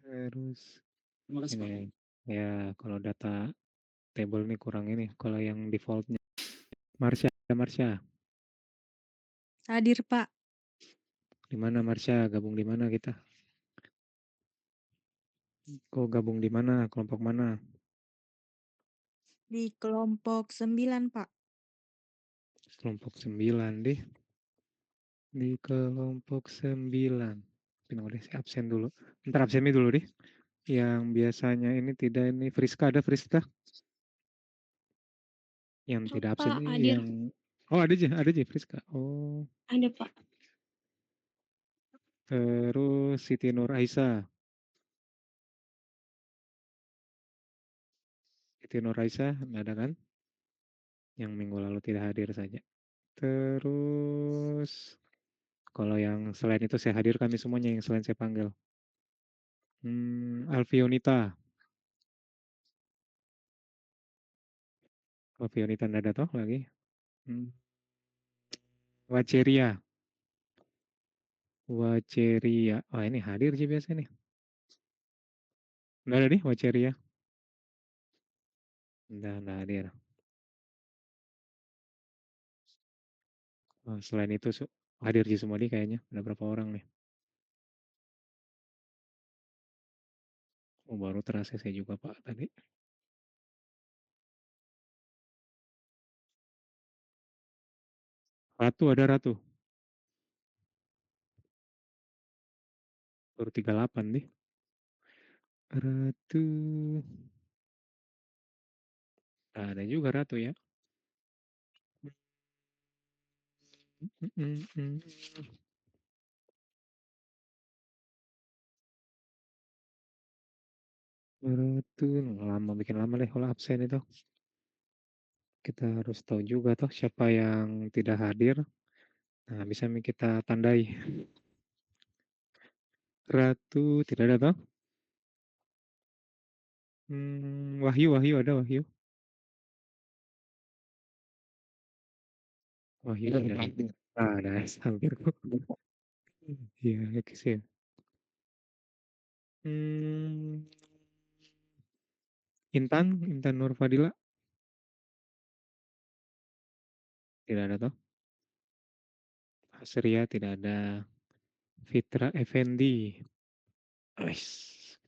Terus ini ya kalau data table nih kurang ini. Kalau yang defaultnya Marsha, Marsha. Hadir, Pak. Di mana Marsha? Gabung di mana kita? Kok gabung di mana? Kelompok mana? Di kelompok 9, Pak. Kelompok 9 deh. Di kelompok 9. Tunggu deh, saya absen dulu. Ntar absennya dulu deh. Yang biasanya ini tidak ini Friska, ada Friska? Yang tidak absen Pak, ini hadir. yang oh ada aja Friska. Oh, Ada, Pak. terus Siti Nur Aisyah. Siti Nur Aisyah nggak ada kan? Yang minggu lalu tidak hadir saja. Terus kalau yang selain itu saya hadir kami semuanya yang selain saya panggil. Alfionita. Alfionita nggak ada toh lagi. Hmm, Waceria. Waceria. Oh ini hadir sih biasa nih. Nggak ada nih Waceria. Nggak hadir. Oh, selain itu hadir sih semua nih kayaknya. Ada berapa orang nih? Oh baru terasa saya juga Pak tadi. Ratu ada Ratu. Baru 38 nih. Ratu. Ada juga Ratu ya. Ratu. Lama, bikin lama deh kalau absen itu. Kita harus tahu juga toh siapa yang tidak hadir. Nah bisa kita tandai. Ratu tidak ada toh. Wahyu, Wahyu ada Wahyu. Wahyu ada. Ada hampir. Iya, ya sih. Hmm, Intan Nur Fadila tidak ada toh. Asria tidak ada. Fitra Effendi. Ais.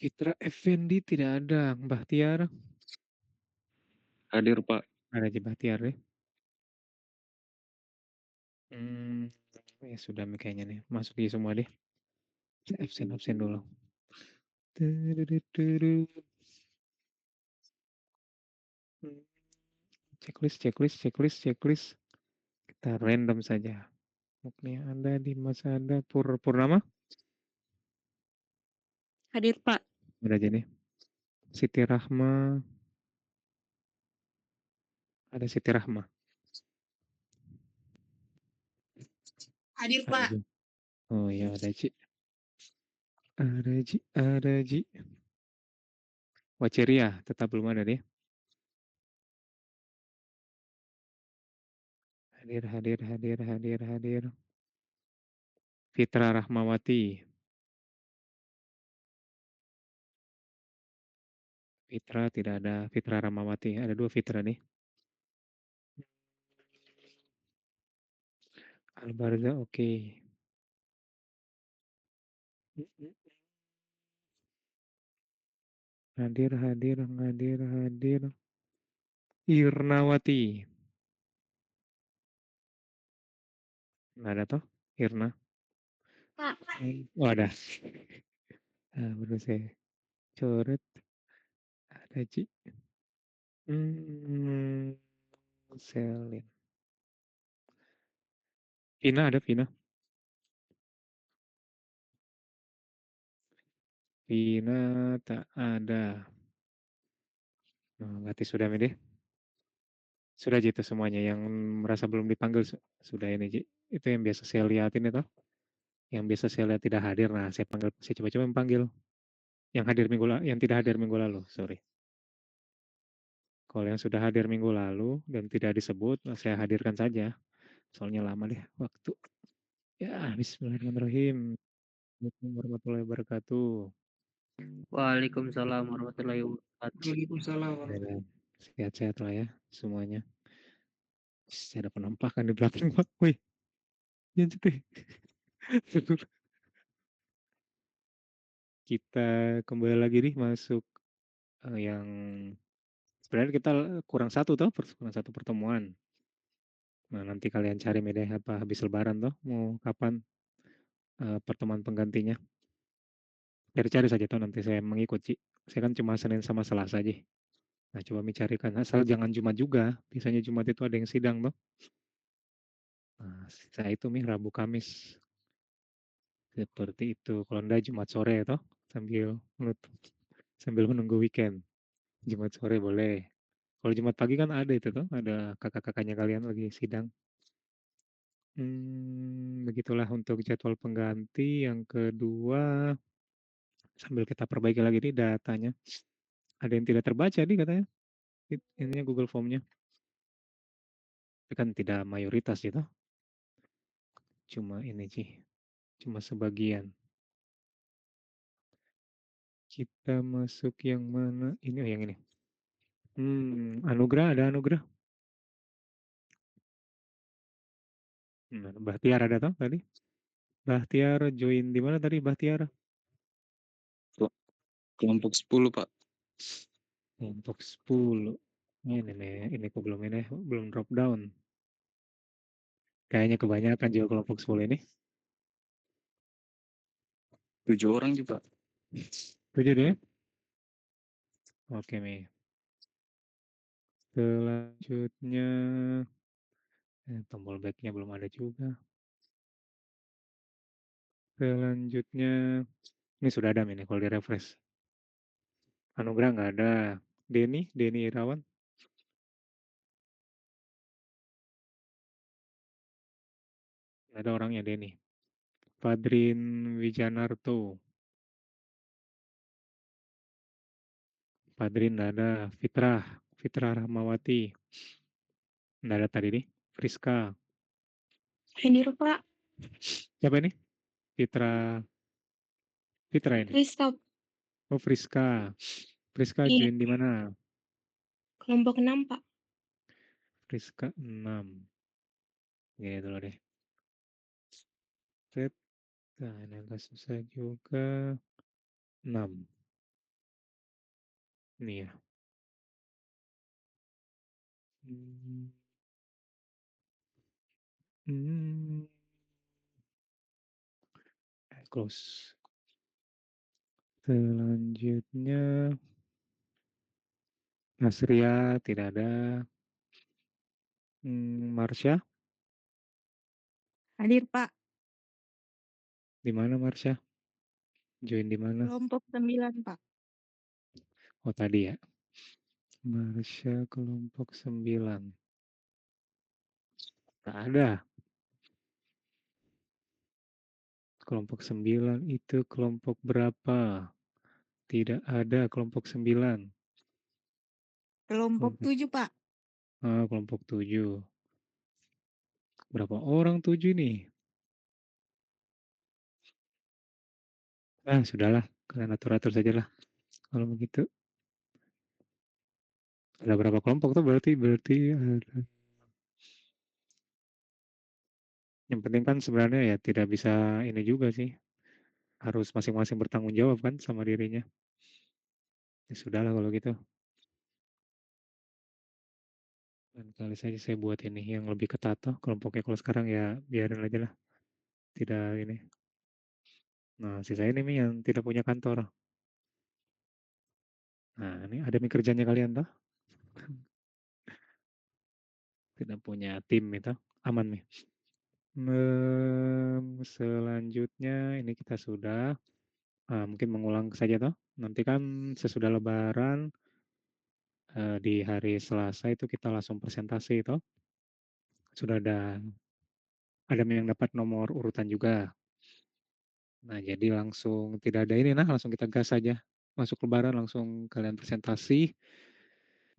Fitra Effendi tidak ada. Mbah Tiar Hadir, Pak. ada di Mbah Tiar deh. Ya sudah kayaknya nih. Masuk di semua deh. Absen dulu. Checklist. Kita random saja. Mukni Anda, Dimas Anda, Purnama? Hadir, Pak. Ada aja nih. Siti Rahma. Ada Siti Rahma. Hadir, Ada Pak. Ji. Oh iya ada Ji. Ada Ji. Waceria tetap belum ada deh. Hadir. Fitra Rahmawati. Fitra tidak ada. Fitra Rahmawati. Ada 2 Fitra nih. Albarza oke. Hadir. Irnawati. Nggak ada toh? Irna. Pak. Oh ada. Baru saya coret. Ada Ci. Selin. Vina ada Vina. Vina tak ada. Nah, berarti sudah deh. Sudah Ji itu semuanya yang merasa belum dipanggil sudah ini Ji. Itu yang biasa saya lihatin itu. Yang biasa saya lihat tidak hadir. Nah, saya panggil, saya coba-coba memanggil. Yang hadir minggu lalu, yang tidak hadir minggu lalu, sorry. Kalau yang sudah hadir minggu lalu dan tidak disebut, saya hadirkan saja. Soalnya lama deh waktu. Ya, bismillahirrahmanirrahim. Assalamualaikum warahmatullahi wabarakatuh. Waalaikumsalam warahmatullahi wabarakatuh. Waalaikumsalam. Ya, sehat-sehat lah ya semuanya. Ada penampakan di belakang Pak. Wih, jangan sedih. Kita kembali lagi nih masuk yang sebenarnya kita kurang satu toh, kurang satu pertemuan. Nah nanti kalian cari media apa habis lebaran toh, mau kapan pertemuan penggantinya. Cari-cari saja toh nanti saya mengikuti. Saya kan cuma Senin sama Selasa aja. Nah coba carikan, asal jangan Jumat juga. Biasanya Jumat itu ada yang sidang toh. Nah, saya itu nih Rabu Kamis. Seperti itu. Kalau enggak Jumat sore toh, sambil menunggu weekend. Jumat sore boleh. Kalau Jumat pagi kan ada itu tuh, ada kakak-kakaknya kalian lagi sidang. Begitulah untuk jadwal pengganti. Yang kedua, sambil kita perbaiki lagi nih datanya. Ada yang tidak terbaca nih katanya. Ininya Google Form-nya. Tapi kan tidak mayoritas gitu. Cuma ini sih, cuma sebagian. Kita masuk yang mana? Ini yang ini. Anugerah, ada Anugerah. Bahtiar ada toh tadi? Bahtiar join di mana tadi Bahtiar? Kelompok 10, Pak. Kelompok 10. Ini kok belum drop down. Kayaknya kebanyakan juga kelompok 10 ini. 7 orang juga. 7 deh. Oke, Mi. Selanjutnya tombol backnya belum ada juga. Selanjutnya ini sudah ada ini kalau di refresh. Anugerah nggak ada. Denny Irawan. Nggak ada orangnya Denny. Fadrin Wijanarto. Fadrin nggak ada. Fitrah Rahmawati. Nggak ada tadi nih. Friska. Hadir, Pak. Siapa ini? Fitra ini. Rizka, Oh, Friska. Friska iya, join di mana? kelompok 6, Pak. Friska 6. Gini dulu deh. Set. Nah, ini agak susah juga. 6. Ini ya. Hmm. Hmm. Close. Selanjutnya Nasria tidak ada. Marsha Hadir, Pak. di mana Marsha? Join di mana? Kelompok 9, Pak. Oh tadi ya. Marsha kelompok 9. Tak ada. Kelompok 9 itu kelompok berapa? Tidak ada kelompok 9. Kelompok 7, Pak. Kelompok 7. Berapa orang 7 nih? Sudahlah. Kalian atur-atur saja lah. Kalau begitu. Ada berapa kelompok tuh berarti ada. Yang penting kan sebenarnya ya tidak bisa ini juga sih. Harus masing-masing bertanggung jawab kan sama dirinya. Ya sudahlah kalau gitu. Dan kali saja saya buat ini yang lebih ketat tuh kelompoknya. Kalau sekarang ya biarin aja lah. Tidak ini. Nah, sisa ini nih yang tidak punya kantor. Nah, ini ada nih kerjanya kalian tuh. Tidak punya tim itu. Aman nih. Selanjutnya ini kita sudah mungkin mengulang saja toh. Nanti kan sesudah Lebaran di hari Selasa itu kita langsung presentasi itu. Sudah ada yang dapat nomor urutan juga. Nah jadi langsung tidak ada ini, langsung kita gas saja. Masuk Lebaran langsung kalian presentasi.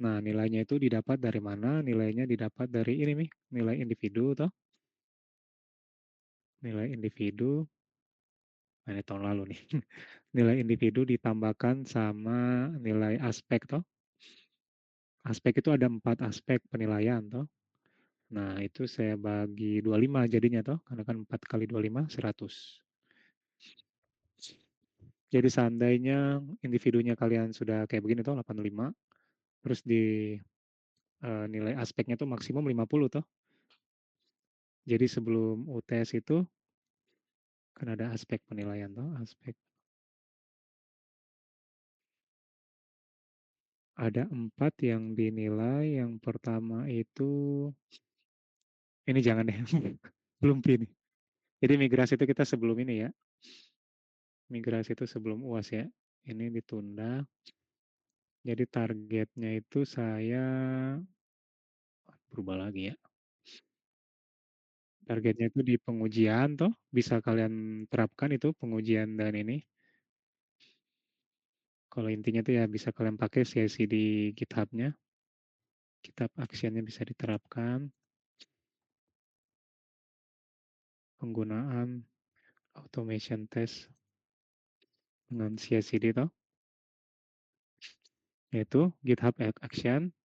Nah nilainya itu didapat dari mana? Nilainya didapat dari ini nih, nilai individu toh. Nilai individu Nah, ini tahun lalu nih. Nilai individu ditambahkan sama nilai aspek toh. Aspek itu ada 4 aspek penilaian toh. Nah, itu saya bagi 25 jadinya toh, karena kan 4 kali 25 100. Jadi seandainya individunya kalian sudah kayak begini toh 85, terus di nilai aspeknya tuh maksimum 50 toh. Jadi sebelum UTS itu kan ada aspek penilaian toh, aspek. Ada 4 yang dinilai. Yang pertama itu ini jangan deh. Belum ini. Jadi migrasi itu kita sebelum ini ya. Migrasi itu sebelum UAS ya. Ini ditunda. Jadi targetnya itu saya berubah lagi ya. Targetnya itu di pengujian toh, bisa kalian terapkan itu pengujian dan ini. Kalau intinya tuh ya bisa kalian pakai CI/CD di GitHub-nya. GitHub Action-nya bisa diterapkan. Penggunaan automation test dengan CI/CD toh. Yaitu GitHub Action.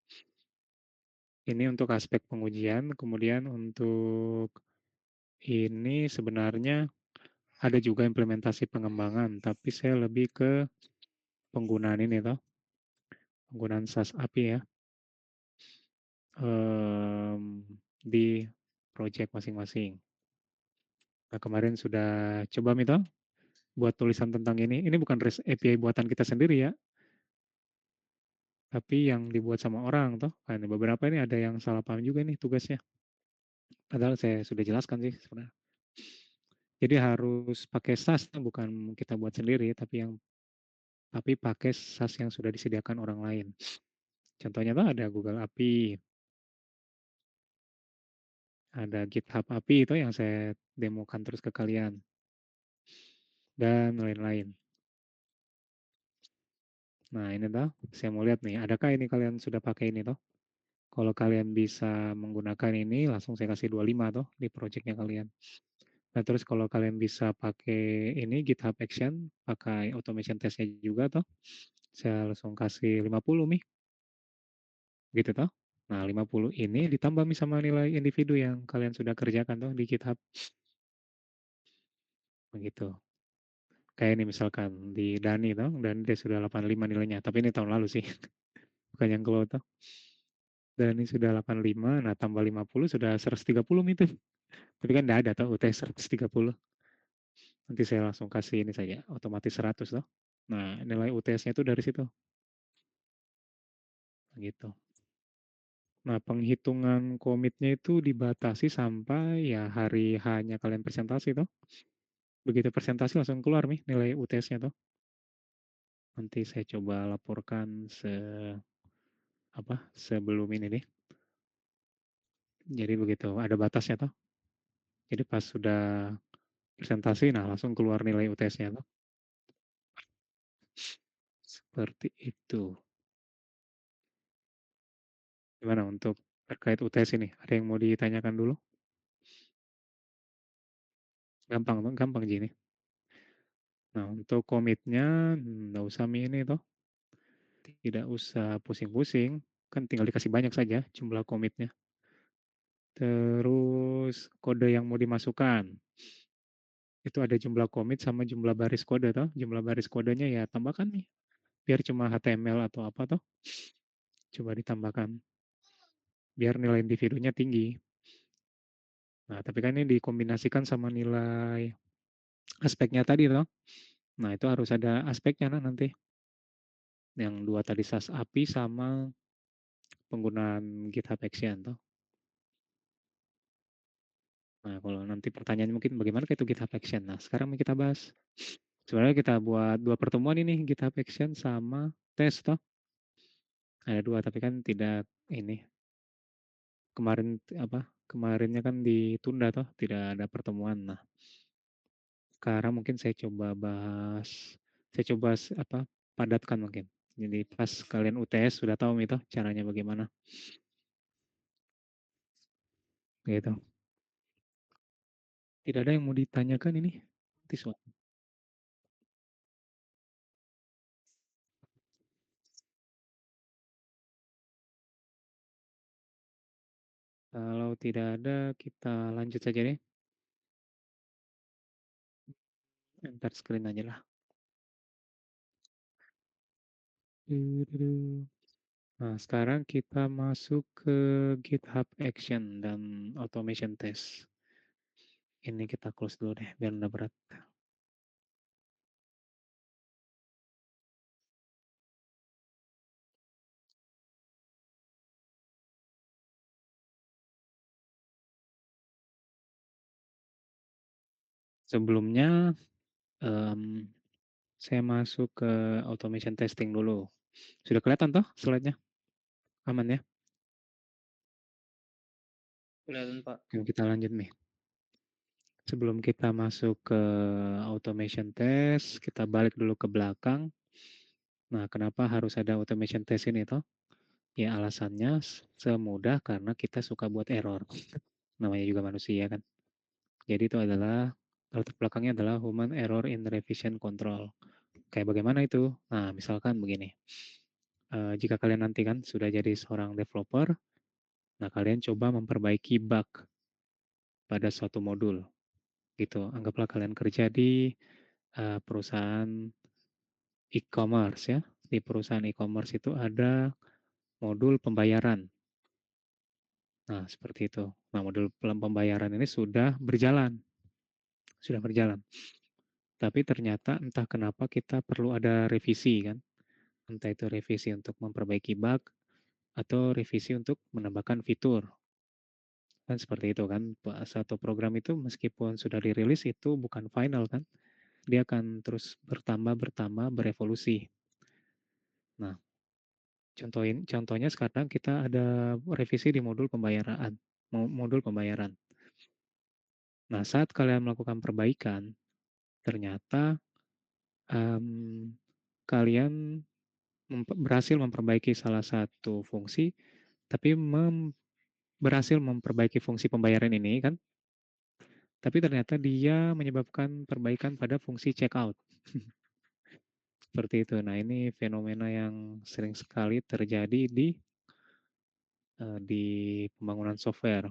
Ini untuk aspek pengujian, kemudian untuk ini sebenarnya ada juga implementasi pengembangan, tapi saya lebih ke penggunaan ini toh, penggunaan SaaS API ya, di project masing-masing. Nah, kemarin sudah coba Mito buat tulisan tentang ini. Ini bukan REST API buatan kita sendiri ya, tapi yang dibuat sama orang toh. Nah, beberapa ini ada yang salah paham juga nih tugasnya. Padahal saya sudah jelaskan sih sebenarnya. Jadi harus pakai SaaS, bukan kita buat sendiri, tapi pakai SaaS yang sudah disediakan orang lain. Contohnya tuh ada Google API, ada GitHub API itu yang saya demokan terus ke kalian, dan lain-lain. Nah ini tuh, saya mau lihat nih, adakah ini kalian sudah pakai ini tuh? Kalau kalian bisa menggunakan ini, langsung saya kasih 25 tuh di projectnya kalian. Nah terus kalau kalian bisa pakai ini GitHub Action, pakai automation testnya juga tuh, saya langsung kasih 50 nih. Gitu toh. Nah 50 ini ditambah sama nilai individu yang kalian sudah kerjakan tuh di GitHub. Begitu. Kayak ini misalkan di Dani toh, dan dia sudah 85 nilainya, tapi ini tahun lalu sih. Bukan yang keluar toh. Dani sudah 85, nah tambah 50 sudah 130 itu. Tapi kan enggak ada toh UTS 130. Nanti saya langsung kasih ini saja, otomatis 100 toh. Nah, nilai UTS-nya itu dari situ. Gitu. Nah, penghitungan komitnya itu dibatasi sampai ya hari hanya kalian presentasi toh. Begitu presentasi langsung keluar nih nilai UTS-nya tuh. Nanti saya coba laporkan sebelum ini nih. Jadi begitu ada batasnya tuh. Jadi pas sudah presentasi, nah langsung keluar nilai UTS-nya tuh. Seperti itu. Gimana untuk terkait UTS ini? Ada yang mau ditanyakan dulu? Gampang, gampang gini. Nah untuk komitnya, nggak usah ini tuh. Tidak usah pusing-pusing. Kan tinggal dikasih banyak saja jumlah komitnya. Terus kode yang mau dimasukkan. Itu ada jumlah komit sama jumlah baris kode toh. Jumlah baris kodenya ya tambahkan nih. Biar cuma HTML atau apa toh. Coba ditambahkan. Biar nilai individunya tinggi. Nah, tapi kan ini dikombinasikan sama nilai aspeknya tadi toh. Nah, itu harus ada aspeknya nah, nanti. Yang dua tadi SAS API sama penggunaan GitHub Action toh. Nah, kalau nanti pertanyaan mungkin bagaimana itu GitHub Action. Nah, sekarang kita bahas. Sebenarnya kita buat 2 pertemuan ini GitHub Action sama tes toh. Ada 2 tapi kan tidak ini. Kemarinnya kan ditunda toh, tidak ada pertemuan. Nah, sekarang mungkin saya coba padatkan mungkin. Jadi pas kalian UTS sudah tahu itu caranya bagaimana. Gitu. Tidak ada yang mau ditanyakan ini? Tiswa. Kalau tidak ada, kita lanjut saja deh. Enter screen aja lah. Nah, sekarang kita masuk ke GitHub Action dan Automation Test. Ini kita close dulu deh, biar nggak berat. Sebelumnya, saya masuk ke automation testing dulu. Sudah kelihatan toh slide-nya? Aman ya? Kelihatan Pak. Oke, kita lanjut nih. Sebelum kita masuk ke automation test, kita balik dulu ke belakang. Nah, kenapa harus ada automation test ini toh? Ya alasannya semudah karena kita suka buat error. Namanya juga manusia kan. Jadi itu adalah latar belakangnya adalah human error in revision control. Kayak bagaimana itu? Nah, misalkan begini. Jika kalian nanti kan sudah jadi seorang developer, nah kalian coba memperbaiki bug pada suatu modul. Gitu. Anggaplah kalian kerja di perusahaan e-commerce ya. Di perusahaan e-commerce itu ada modul pembayaran. Nah, seperti itu. Nah, modul pembayaran ini sudah berjalan. Sudah berjalan. Tapi ternyata entah kenapa kita perlu ada revisi kan. Entah itu revisi untuk memperbaiki bug atau revisi untuk menambahkan fitur. Kan seperti itu kan. Satu program itu meskipun sudah dirilis itu bukan final kan. Dia akan terus bertambah, berevolusi. Nah, contohnya sekarang kita ada revisi di modul pembayaran. Modul pembayaran. Nah, saat kalian melakukan perbaikan, ternyata kalian berhasil memperbaiki salah satu fungsi, tapi berhasil memperbaiki fungsi pembayaran ini kan, tapi ternyata dia menyebabkan perbaikan pada fungsi checkout. Seperti itu. Nah, ini fenomena yang sering sekali terjadi di pembangunan software.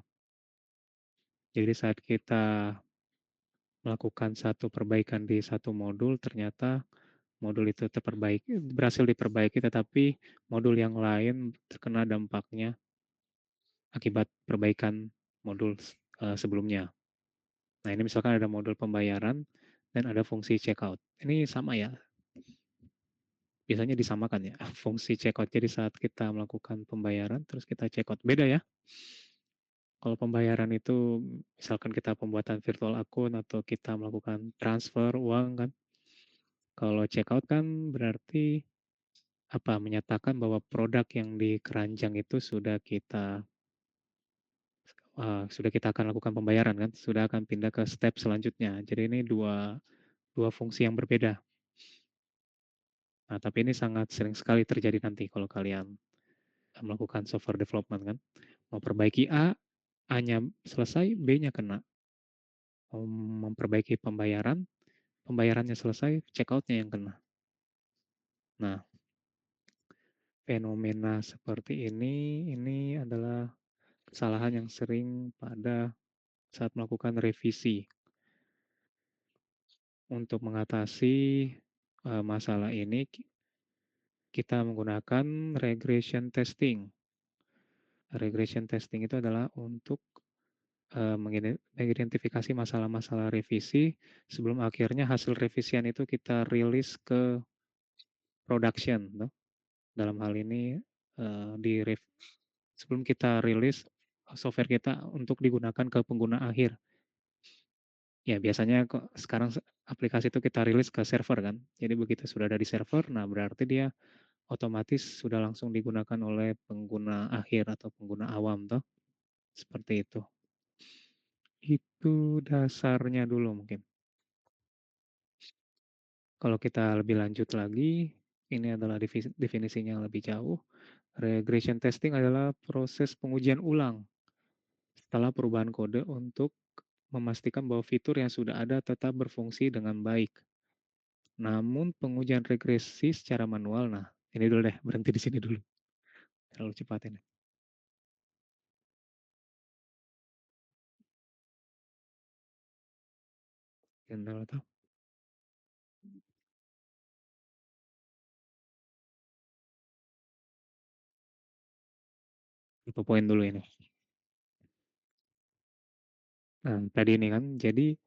Jadi saat kita melakukan satu perbaikan di satu modul, ternyata modul itu berhasil diperbaiki, tetapi modul yang lain terkena dampaknya akibat perbaikan modul sebelumnya. Nah, ini misalkan ada modul pembayaran dan ada fungsi checkout. Ini sama ya, biasanya disamakan ya, fungsi checkout. Jadi saat kita melakukan pembayaran, terus kita checkout. Beda ya, kalau pembayaran itu misalkan kita pembuatan virtual akun atau kita melakukan transfer uang kan. Kalau checkout kan berarti menyatakan bahwa produk yang di keranjang itu sudah kita akan lakukan pembayaran kan, sudah akan pindah ke step selanjutnya. Jadi ini dua fungsi yang berbeda. Nah, tapi ini sangat sering sekali terjadi nanti kalau kalian melakukan software development kan. Mau perbaiki A-nya selesai, B-nya kena. Mau memperbaiki pembayarannya selesai, checkout-nya yang kena. Nah, fenomena seperti ini adalah kesalahan yang sering pada saat melakukan revisi. Untuk mengatasi masalah ini, kita menggunakan regression testing. Regression testing itu adalah untuk mengidentifikasi masalah-masalah revisi sebelum akhirnya hasil revisian itu kita rilis ke production. No? Dalam hal ini sebelum kita rilis software kita untuk digunakan ke pengguna akhir. Ya biasanya kok sekarang aplikasi itu kita rilis ke server kan. Jadi begitu sudah ada di server, nah berarti dia otomatis sudah langsung digunakan oleh pengguna akhir atau pengguna awam toh. Seperti itu. Itu dasarnya dulu mungkin. Kalau kita lebih lanjut lagi, ini adalah definisinya yang lebih jauh. Regression testing adalah proses pengujian ulang setelah perubahan kode untuk memastikan bahwa fitur yang sudah ada tetap berfungsi dengan baik. Namun pengujian regresi secara manual, nah ini dulu deh, berhenti di sini dulu. Terlalu cepat ini. General atau berapa poin dulu ini. Nah, tadi ini kan, jadi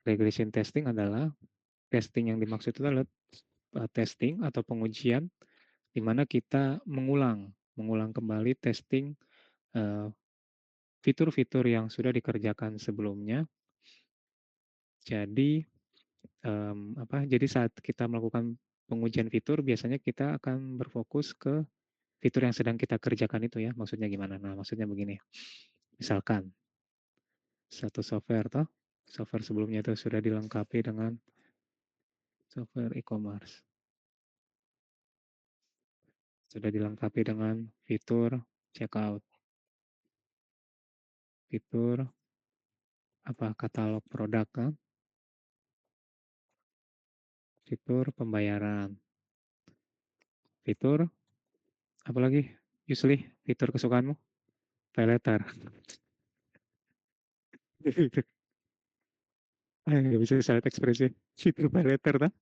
regression testing adalah testing yang dimaksud itu adalah testing atau pengujian di mana kita mengulang kembali testing fitur-fitur yang sudah dikerjakan sebelumnya. Jadi jadi saat kita melakukan pengujian fitur biasanya kita akan berfokus ke fitur yang sedang kita kerjakan itu ya. Maksudnya gimana? Nah, maksudnya begini. Misalkan satu software sebelumnya itu sudah dilengkapi dengan software e-commerce. Sudah dilengkapi dengan fitur checkout, fitur katalog produk kan, fitur pembayaran, fitur apalagi usually fitur kesukaanmu, pay letter. Nggak bisa saya ekspresi fitur pay letter kan,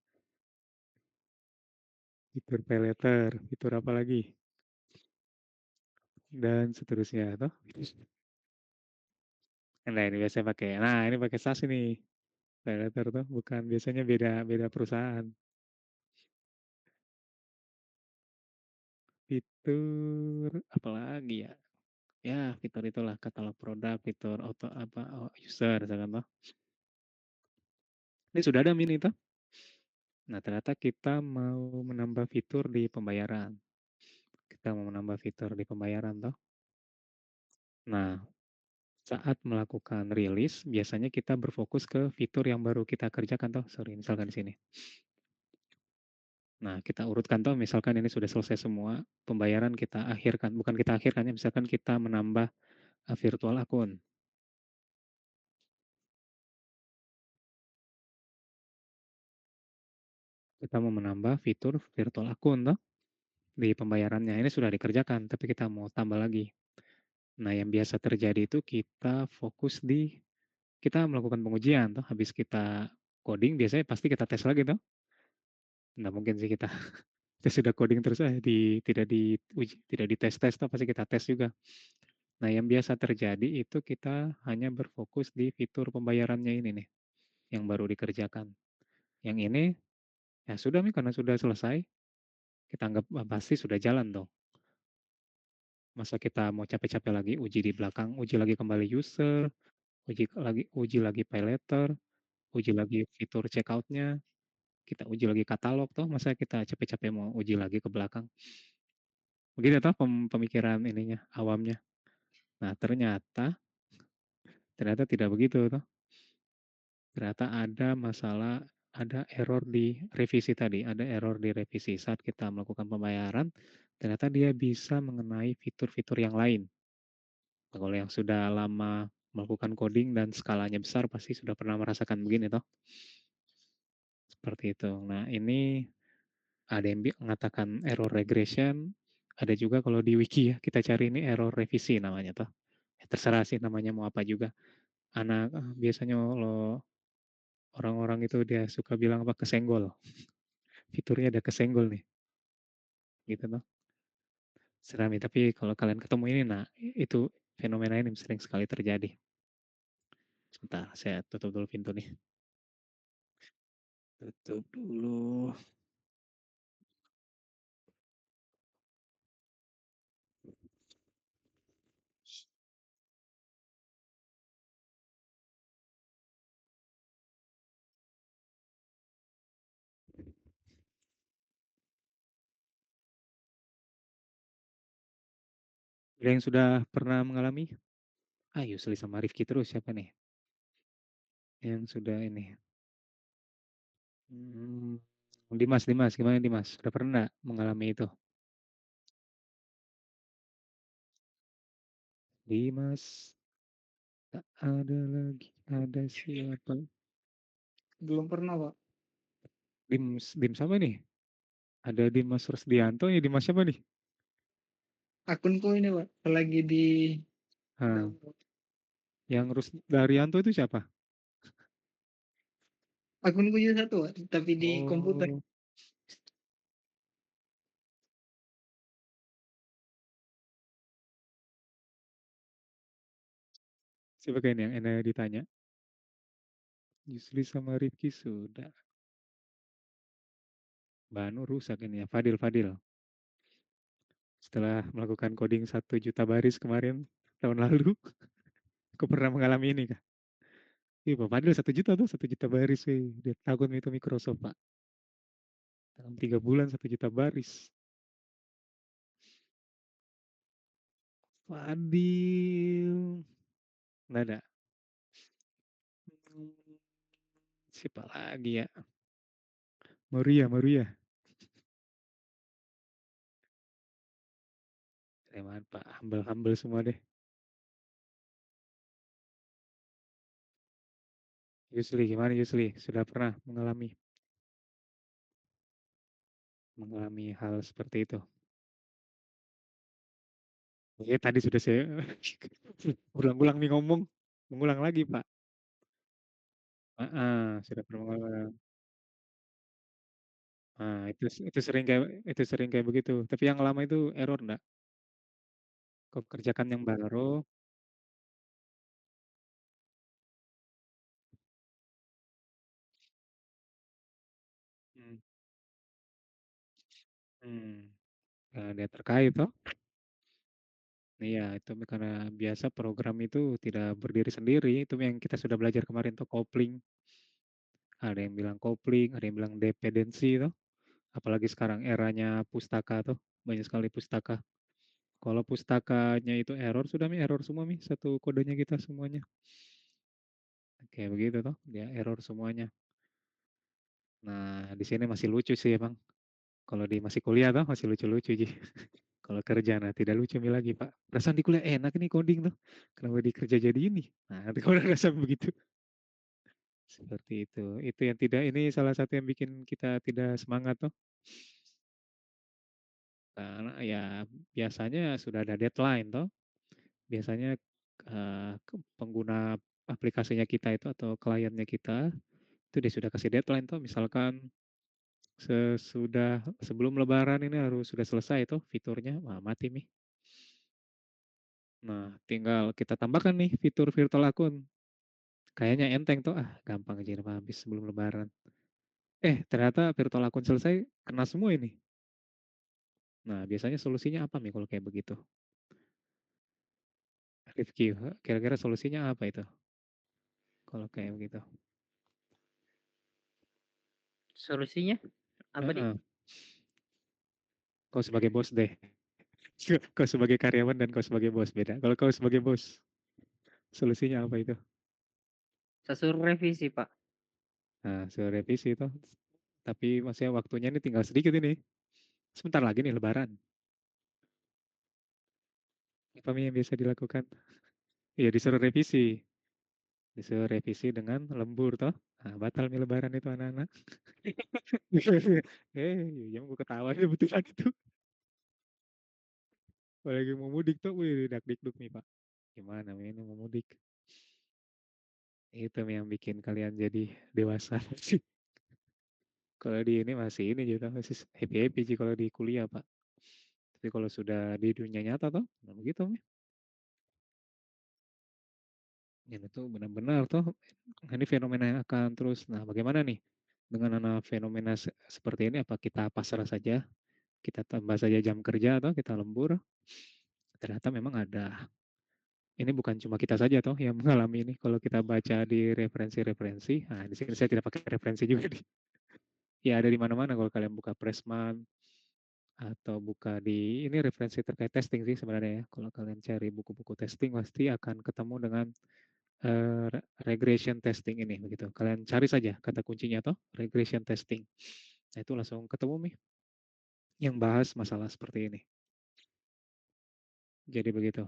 fitur pay letter, fitur apa lagi, dan seterusnya toh. Nah ini biasanya pakai, ini pakai SAS ini, pay letter tuh, bukan biasanya beda beda perusahaan. Fitur apalagi ya? Ya fitur itulah katalog produk, fitur user misalkan toh. Ini sudah ada mini toh. Nah ternyata kita mau menambah fitur di pembayaran. Kita mau menambah fitur di pembayaran toh. Nah saat melakukan rilis biasanya kita berfokus ke fitur yang baru kita kerjakan toh. Sorry misalkan di sini. Nah, kita urutkan toh, misalkan ini sudah selesai semua, pembayaran kita akhirkan, bukan kita akhirkan ya, misalkan kita menambah virtual akun. Kita mau menambah fitur virtual akun toh di pembayarannya. Ini sudah dikerjakan, tapi kita mau tambah lagi. Nah, yang biasa terjadi itu kita melakukan pengujian toh, habis kita coding biasanya pasti kita tes lagi toh. Nggak mungkin sih kita sudah coding terus tidak diuji, tidak dites-tes toh, pasti kita tes juga. Nah, yang biasa terjadi itu kita hanya berfokus di fitur pembayarannya ini nih, yang baru dikerjakan. Yang ini, ya sudah nih karena sudah selesai, kita anggap pasti sudah jalan dong. Masa kita mau capek-capek lagi uji di belakang, uji lagi kembali user, uji lagi pay letter, uji lagi fitur checkout-nya, kita uji lagi katalog toh, masa kita capek-capek mau uji lagi ke belakang. Begitu toh pemikiran ininya, awamnya. Nah, ternyata tidak begitu toh. Ternyata ada masalah, ada error di revisi tadi, ada error di revisi saat kita melakukan pembayaran, ternyata dia bisa mengenai fitur-fitur yang lain. Kalau yang sudah lama melakukan coding dan skalanya besar pasti sudah pernah merasakan begini toh. Seperti itu. Nah, ini ada yang mengatakan error regression, ada juga kalau di wiki ya, kita cari ini error revisi namanya toh. Ya, terserah sih namanya mau apa juga. Biasanya kalau orang-orang itu dia suka bilang apa kesenggol. Fiturnya ada kesenggol nih. Gitu loh. Seram ya, tapi kalau kalian ketemu ini, nah itu fenomena ini sering sekali terjadi. Sebentar, saya tutup dulu pintu nih. Tutup dulu. Ada yang sudah pernah mengalami? Yusli sama Rifki terus siapa nih? Yang sudah ini. Dimas, gimana Dimas? Sudah pernah mengalami itu? Dimas, tak ada lagi, ada siapa? Belum pernah, Pak. Dim siapa nih? Ada Dimas Rusdianto ya, Dimas siapa nih? Akunku ini, Pak, lagi di Yang Daryanto itu siapa? Akunku juga satu, Pak, tapi di komputer. Oh, siapa kan yang enak ditanya? Yusli sama Rifki sudah. Banu rusak ini ya, Fadil. Setelah melakukan coding 1 juta baris kemarin, tahun lalu, aku pernah mengalami ini kah? Iya, Pak Fadil 1 juta tuh, 1 juta baris. Dia takut itu Microsoft, Pak. Dalam 3 bulan 1 juta baris. Fadil. Nggak ada. Siapa lagi ya? Maria. Emang Pak, humble semua deh. Yusli, gimana Yusli? Sudah pernah mengalami hal seperti itu? Oke, tadi sudah saya ulang-ulang nih ngomong, mengulang lagi Pak. Sudah pernah mengalami. Itu sering kayak begitu. Tapi yang lama itu error enggak? Kau kerjakan yang baru. Hmm. Hmm. Nah, dia terkait toh. Iya, itu karena biasa program itu tidak berdiri sendiri. Itu yang kita sudah belajar kemarin tuh coupling. Ada yang bilang coupling, ada yang bilang dependensi toh. Apalagi sekarang eranya pustaka tuh, banyak sekali pustaka. Kalau pustakanya itu error, sudah mi error semua mi, satu kodenya kita semuanya. Kayak begitu toh, dia error semuanya. Nah, di sini masih lucu sih emang. Kalau di masih kuliah toh, masih lucu-lucu Ji. Kalau kerja nah tidak lucu mi lagi Pak. Perasaan di kuliah enak nih coding tuh. Kenapa di kerja jadi ini? Nah, nanti kalau rasa begitu. Seperti itu. Itu yang tidak, ini salah satu yang bikin kita tidak semangat toh. Karena ya biasanya sudah ada deadline toh. Biasanya pengguna aplikasinya kita itu atau kliennya kita itu dia sudah kasih deadline tuh, misalkan sebelum lebaran ini harus sudah selesai tuh fiturnya. Wah, mati nih. Nah, tinggal kita tambahkan nih fitur virtual akun. Kayaknya enteng tuh, gampang aja mah habis sebelum lebaran. Ternyata virtual akun selesai, kena semua ini. Nah, biasanya solusinya apa nih kalau kayak begitu? Rifki, kira-kira solusinya apa itu? Kalau kayak begitu. Solusinya apa nih? Kau sebagai bos deh. Kau sebagai karyawan dan kau sebagai bos beda. Kalau kau sebagai bos, solusinya apa itu? Saya suruh revisi, Pak. Nah, sudah revisi itu. Tapi maksudnya waktunya ini tinggal sedikit ini. Sebentar lagi nih lebaran. Apa yang biasa dilakukan? Iya, disuruh revisi. Disuruh revisi dengan lembur toh. Nah, batal nih lebaran itu anak-anak. Ya gue ketawa aja betulan itu. Apalagi mau mudik tuh, wih, dak dikduk nih Pak. Gimana ini mau mudik? Itu yang bikin kalian jadi dewasa sih. Kalau di ini masih ini juga masih happy-happy sih kalau di kuliah, Pak. Tapi kalau sudah di dunia nyata toh, nah begitu nih. Ini tuh benar-benar toh, ini fenomena yang akan terus. Nah, bagaimana nih dengan anak fenomena seperti ini? Apa kita pasrah saja, kita tambah saja jam kerja atau kita lembur? Ternyata memang ada. Ini bukan cuma kita saja toh yang mengalami ini. Kalau kita baca di referensi-referensi, nah di sini saya tidak pakai referensi juga nih. Ya ada di mana-mana kalau kalian buka Pressman, atau buka di ini referensi terkait testing sih sebenarnya ya. Kalau kalian cari buku-buku testing pasti akan ketemu dengan regression testing ini begitu. Kalian cari saja kata kuncinya toh regression testing. Nah itu langsung ketemu nih yang bahas masalah seperti ini. Jadi begitu.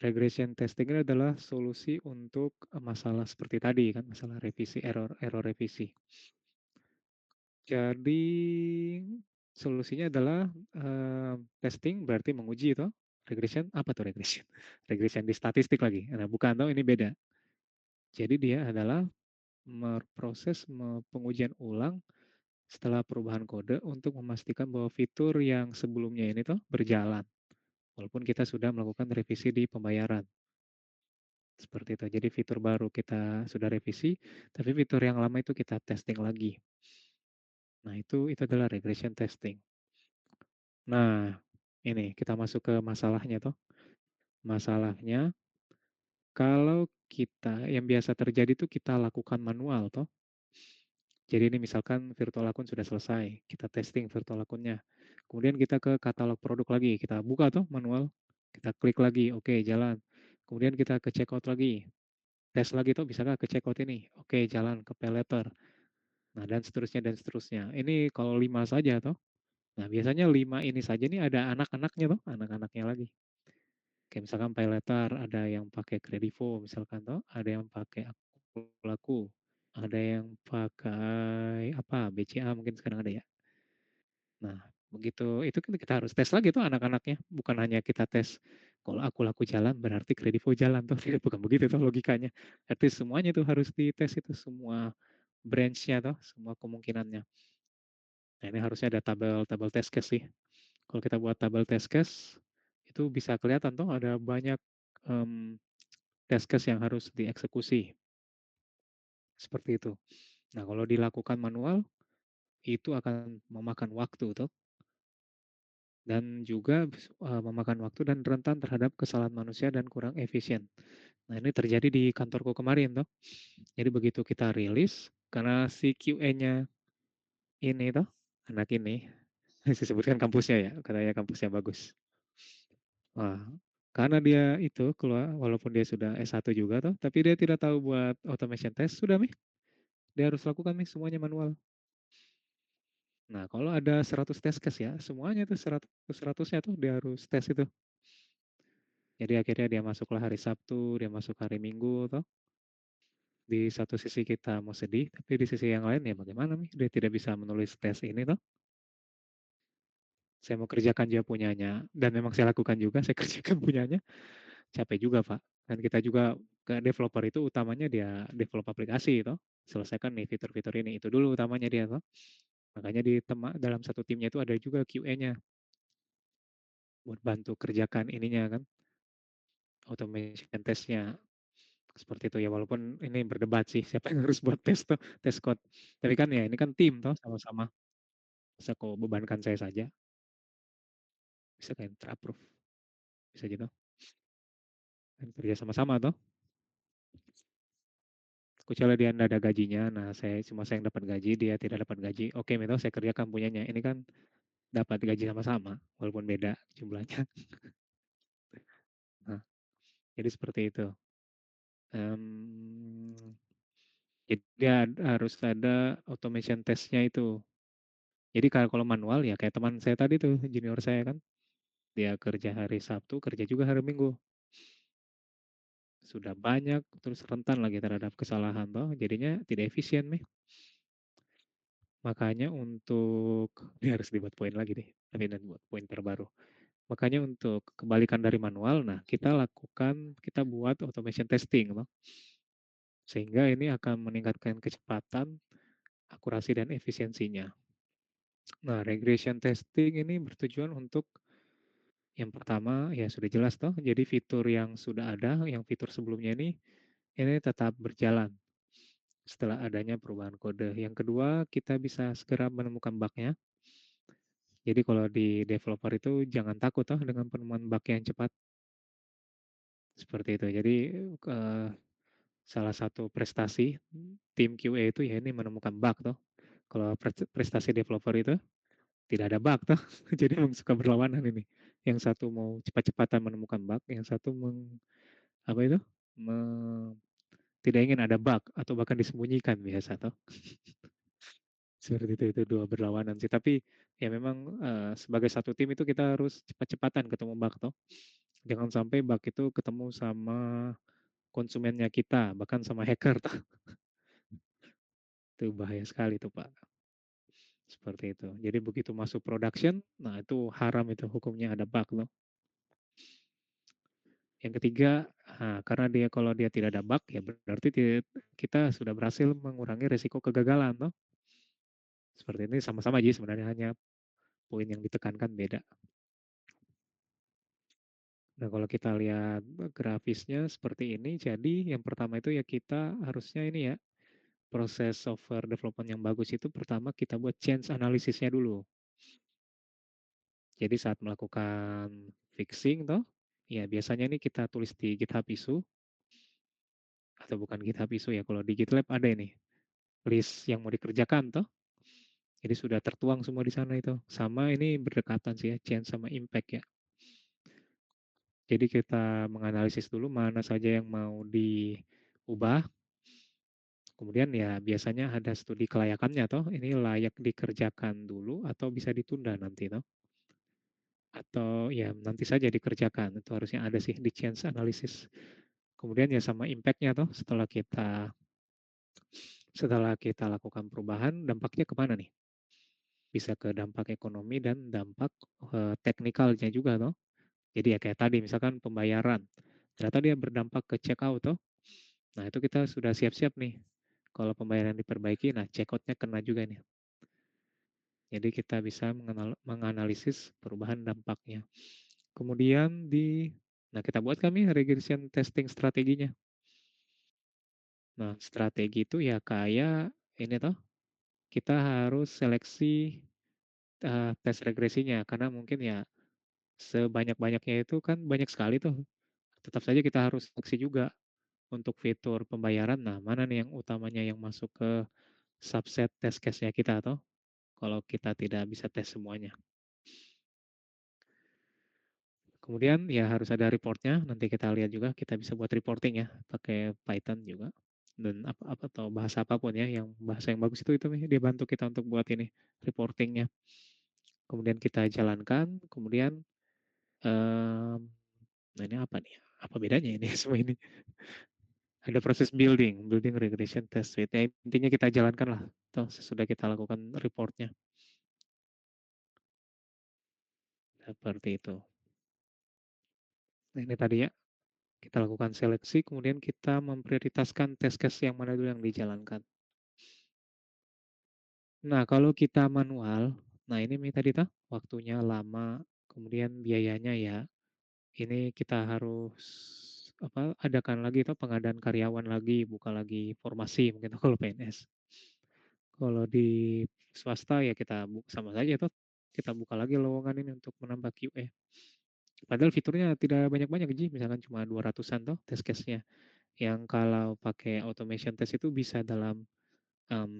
Regression testing ini adalah solusi untuk masalah seperti tadi kan, masalah revisi error revisi. Jadi solusinya adalah testing berarti menguji itu regression apa tuh regression? Regression di statistik lagi. Nah bukan tahu ini beda. Jadi dia adalah pengujian ulang setelah perubahan kode untuk memastikan bahwa fitur yang sebelumnya ini tuh berjalan. Walaupun kita sudah melakukan revisi di pembayaran. Seperti itu. Jadi fitur baru kita sudah revisi, tapi fitur yang lama itu kita testing lagi. Nah, itu adalah regression testing. Nah, ini kita masuk ke masalahnya tuh. Masalahnya kalau kita yang biasa terjadi tuh kita lakukan manual toh. Jadi ini misalkan virtual akun sudah selesai, kita testing virtual akunnya. Kemudian kita ke katalog produk lagi, kita buka tuh manual, kita klik lagi, oke jalan. Kemudian kita ke checkout lagi, tes lagi tuh bisakah ke checkout ini, oke jalan ke pay letter. Nah dan seterusnya dan seterusnya. Ini kalau 5 saja toh. Nah biasanya 5 ini saja nih ada anak-anaknya toh, anak-anaknya lagi. Kayak misalkan pay letter, ada yang pakai kredivo misalkan toh, ada yang pakai aku laku, ada yang pakai apa BCA mungkin sekarang ada ya. Nah, begitu itu kan kita harus tes lagi tuh anak-anaknya, bukan hanya kita tes kalau aku laku jalan berarti kredivo jalan tuh, tidak bukan begitu tuh logikanya. Berarti semuanya tuh harus dites itu semua branch-nya tuh, semua kemungkinannya. Nah, ini harusnya ada tabel test case sih. Kalau kita buat tabel test case itu bisa kelihatan tuh ada banyak test case yang harus dieksekusi. Seperti itu. Nah, kalau dilakukan manual itu akan memakan waktu tuh. Dan juga memakan waktu dan rentan terhadap kesalahan manusia dan kurang efisien. Nah, ini terjadi di kantorku kemarin toh. Jadi begitu kita rilis, karena si QA-nya ini toh, anak ini, disebutkan kampusnya ya, katanya kampusnya bagus. Wah, karena dia itu keluar, walaupun dia sudah S1 juga toh, tapi dia tidak tahu buat automation test, sudah nih, dia harus lakukan nih semuanya manual. Nah, kalau ada 100 test case ya, semuanya tuh 100-100-nya tuh dia harus tes itu. Jadi akhirnya dia masuklah hari Sabtu, dia masuk hari Minggu toh. Di satu sisi kita mau sedih, tapi di sisi yang lain ya bagaimana nih, dia tidak bisa menulis tes ini toh. Saya mau kerjakan dia punyanya, dan memang saya lakukan juga, saya kerjakan punyanya, capek juga Pak. Dan kita juga ke developer itu utamanya dia develop aplikasi toh, selesaikan nih fitur-fitur ini, itu dulu utamanya dia toh. Makanya di dalam satu timnya itu ada juga QA-nya, buat bantu kerjakan ininya kan, automation testnya. Seperti itu ya, walaupun ini berdebat sih siapa yang harus buat tes tuh, tes code. Tapi kan ya ini kan tim toh sama-sama. Masa kok bebankan saya saja? Bisa kan terapprove. Bisa gitu. Kan kerja sama-sama toh. Kecuali dia tidak ada gajinya, nah saya yang dapat gaji, dia tidak dapat gaji. Oke, memang saya kerjakan punyanya. Ini kan dapat gaji sama-sama, walaupun beda jumlahnya. Nah, jadi seperti itu. Jadi harus ada automation testnya itu. Jadi kalau manual ya kayak teman saya tadi tuh, junior saya kan, dia kerja hari Sabtu, kerja juga hari Minggu. Sudah banyak, terus rentan lagi terhadap kesalahan toh, jadinya tidak efisien nih. Makanya untuk, ini harus dibuat poin lagi deh, tapi dan buat poin terbaru. Makanya untuk kebalikan dari manual, nah kita buat automation testing toh. Sehingga ini akan meningkatkan kecepatan, akurasi dan efisiensinya. Nah, regression testing ini bertujuan untuk yang pertama ya sudah jelas toh, jadi fitur yang sudah ada, yang fitur sebelumnya ini tetap berjalan setelah adanya perubahan kode. Yang kedua, kita bisa segera menemukan bug-nya. Jadi kalau di developer itu jangan takut toh dengan penemuan bug yang cepat. Seperti itu. Jadi salah satu prestasi tim QA itu ya ini menemukan bug toh. Kalau prestasi developer itu tidak ada bug toh. Jadi memang suka berlawanan ini. Yang satu mau cepat-cepatan menemukan bug, yang satu apa itu? Tidak ingin ada bug atau bahkan disembunyikan biasa toh. Seperti itu dua berlawanan sih. Tapi ya memang sebagai satu tim itu kita harus cepat-cepatan ketemu bug toh. Jangan sampai bug itu ketemu sama konsumennya kita, bahkan sama hacker toh. Itu bahaya sekali tuh Pak. Seperti itu. Jadi begitu masuk production, nah itu haram itu hukumnya ada bug loh. Yang ketiga, Karena kalau dia tidak ada bug, ya berarti kita sudah berhasil mengurangi resiko kegagalan toh. Seperti ini sama-sama aja sebenarnya, hanya poin yang ditekankan beda. Nah, kalau kita lihat grafisnya seperti ini, jadi yang pertama itu ya kita harusnya ini ya, proses software development yang bagus itu pertama kita buat change analisisnya dulu. Jadi saat melakukan fixing toh, ya biasanya ini kita tulis di GitHub issue, atau bukan GitHub issue ya, kalau di GitLab ada ini, list yang mau dikerjakan toh. Jadi sudah tertuang semua di sana itu. Sama ini berdekatan sih ya, change sama impact ya. Jadi kita menganalisis dulu mana saja yang mau diubah. Kemudian ya biasanya ada studi kelayakannya toh, ini layak dikerjakan dulu atau bisa ditunda nanti toh. Atau ya nanti saja dikerjakan, itu harusnya ada sih di change analysis. Kemudian ya sama impact-nya toh, setelah kita lakukan perubahan, dampaknya kemana nih? Bisa ke dampak ekonomi dan dampak teknikalnya juga toh. Jadi ya kayak tadi misalkan pembayaran, ternyata dia berdampak ke check out toh. Nah itu kita sudah siap-siap nih. Kalau pembayaran diperbaiki, nah check out-nya kena juga nih. Jadi kita bisa menganalisis perubahan dampaknya. Kemudian nah kita buat kami regression testing strateginya. Nah strategi itu ya kayak ini toh, kita harus seleksi tes regresinya, karena mungkin ya sebanyak-banyaknya itu kan banyak sekali tuh. Tetap saja kita harus seleksi juga untuk fitur pembayaran. Nah, mana nih yang utamanya yang masuk ke subset test case-nya kita toh, kalau kita tidak bisa tes semuanya. Kemudian ya harus ada reportnya, nanti kita lihat juga, kita bisa buat reporting ya, pakai Python juga. Dan apa atau bahasa apapun ya, yang bahasa yang bagus itu dia bantu kita untuk buat ini, reportingnya. Kemudian kita jalankan, kemudian nah ini apa nih? Apa bedanya ini semua ini? Ada proses building regression test suite. Ya, intinya kita jalankan lah, toh sesudah kita lakukan reportnya. Seperti itu. Nah ini tadi ya, kita lakukan seleksi, kemudian kita memprioritaskan test case yang mana dulu yang dijalankan. Nah kalau kita manual, nah ini tadi tuh waktunya lama, kemudian biayanya ya, ini kita harus adakan lagi tuh pengadaan karyawan lagi, buka lagi formasi mungkin kalau PNS. Kalau di swasta ya kita sama saja tuh, kita buka lagi lowongan ini untuk menambah QA. Padahal fiturnya tidak banyak-banyak Ji, misalkan cuma 200-an tuh test case-nya. Yang kalau pakai automation test itu bisa dalam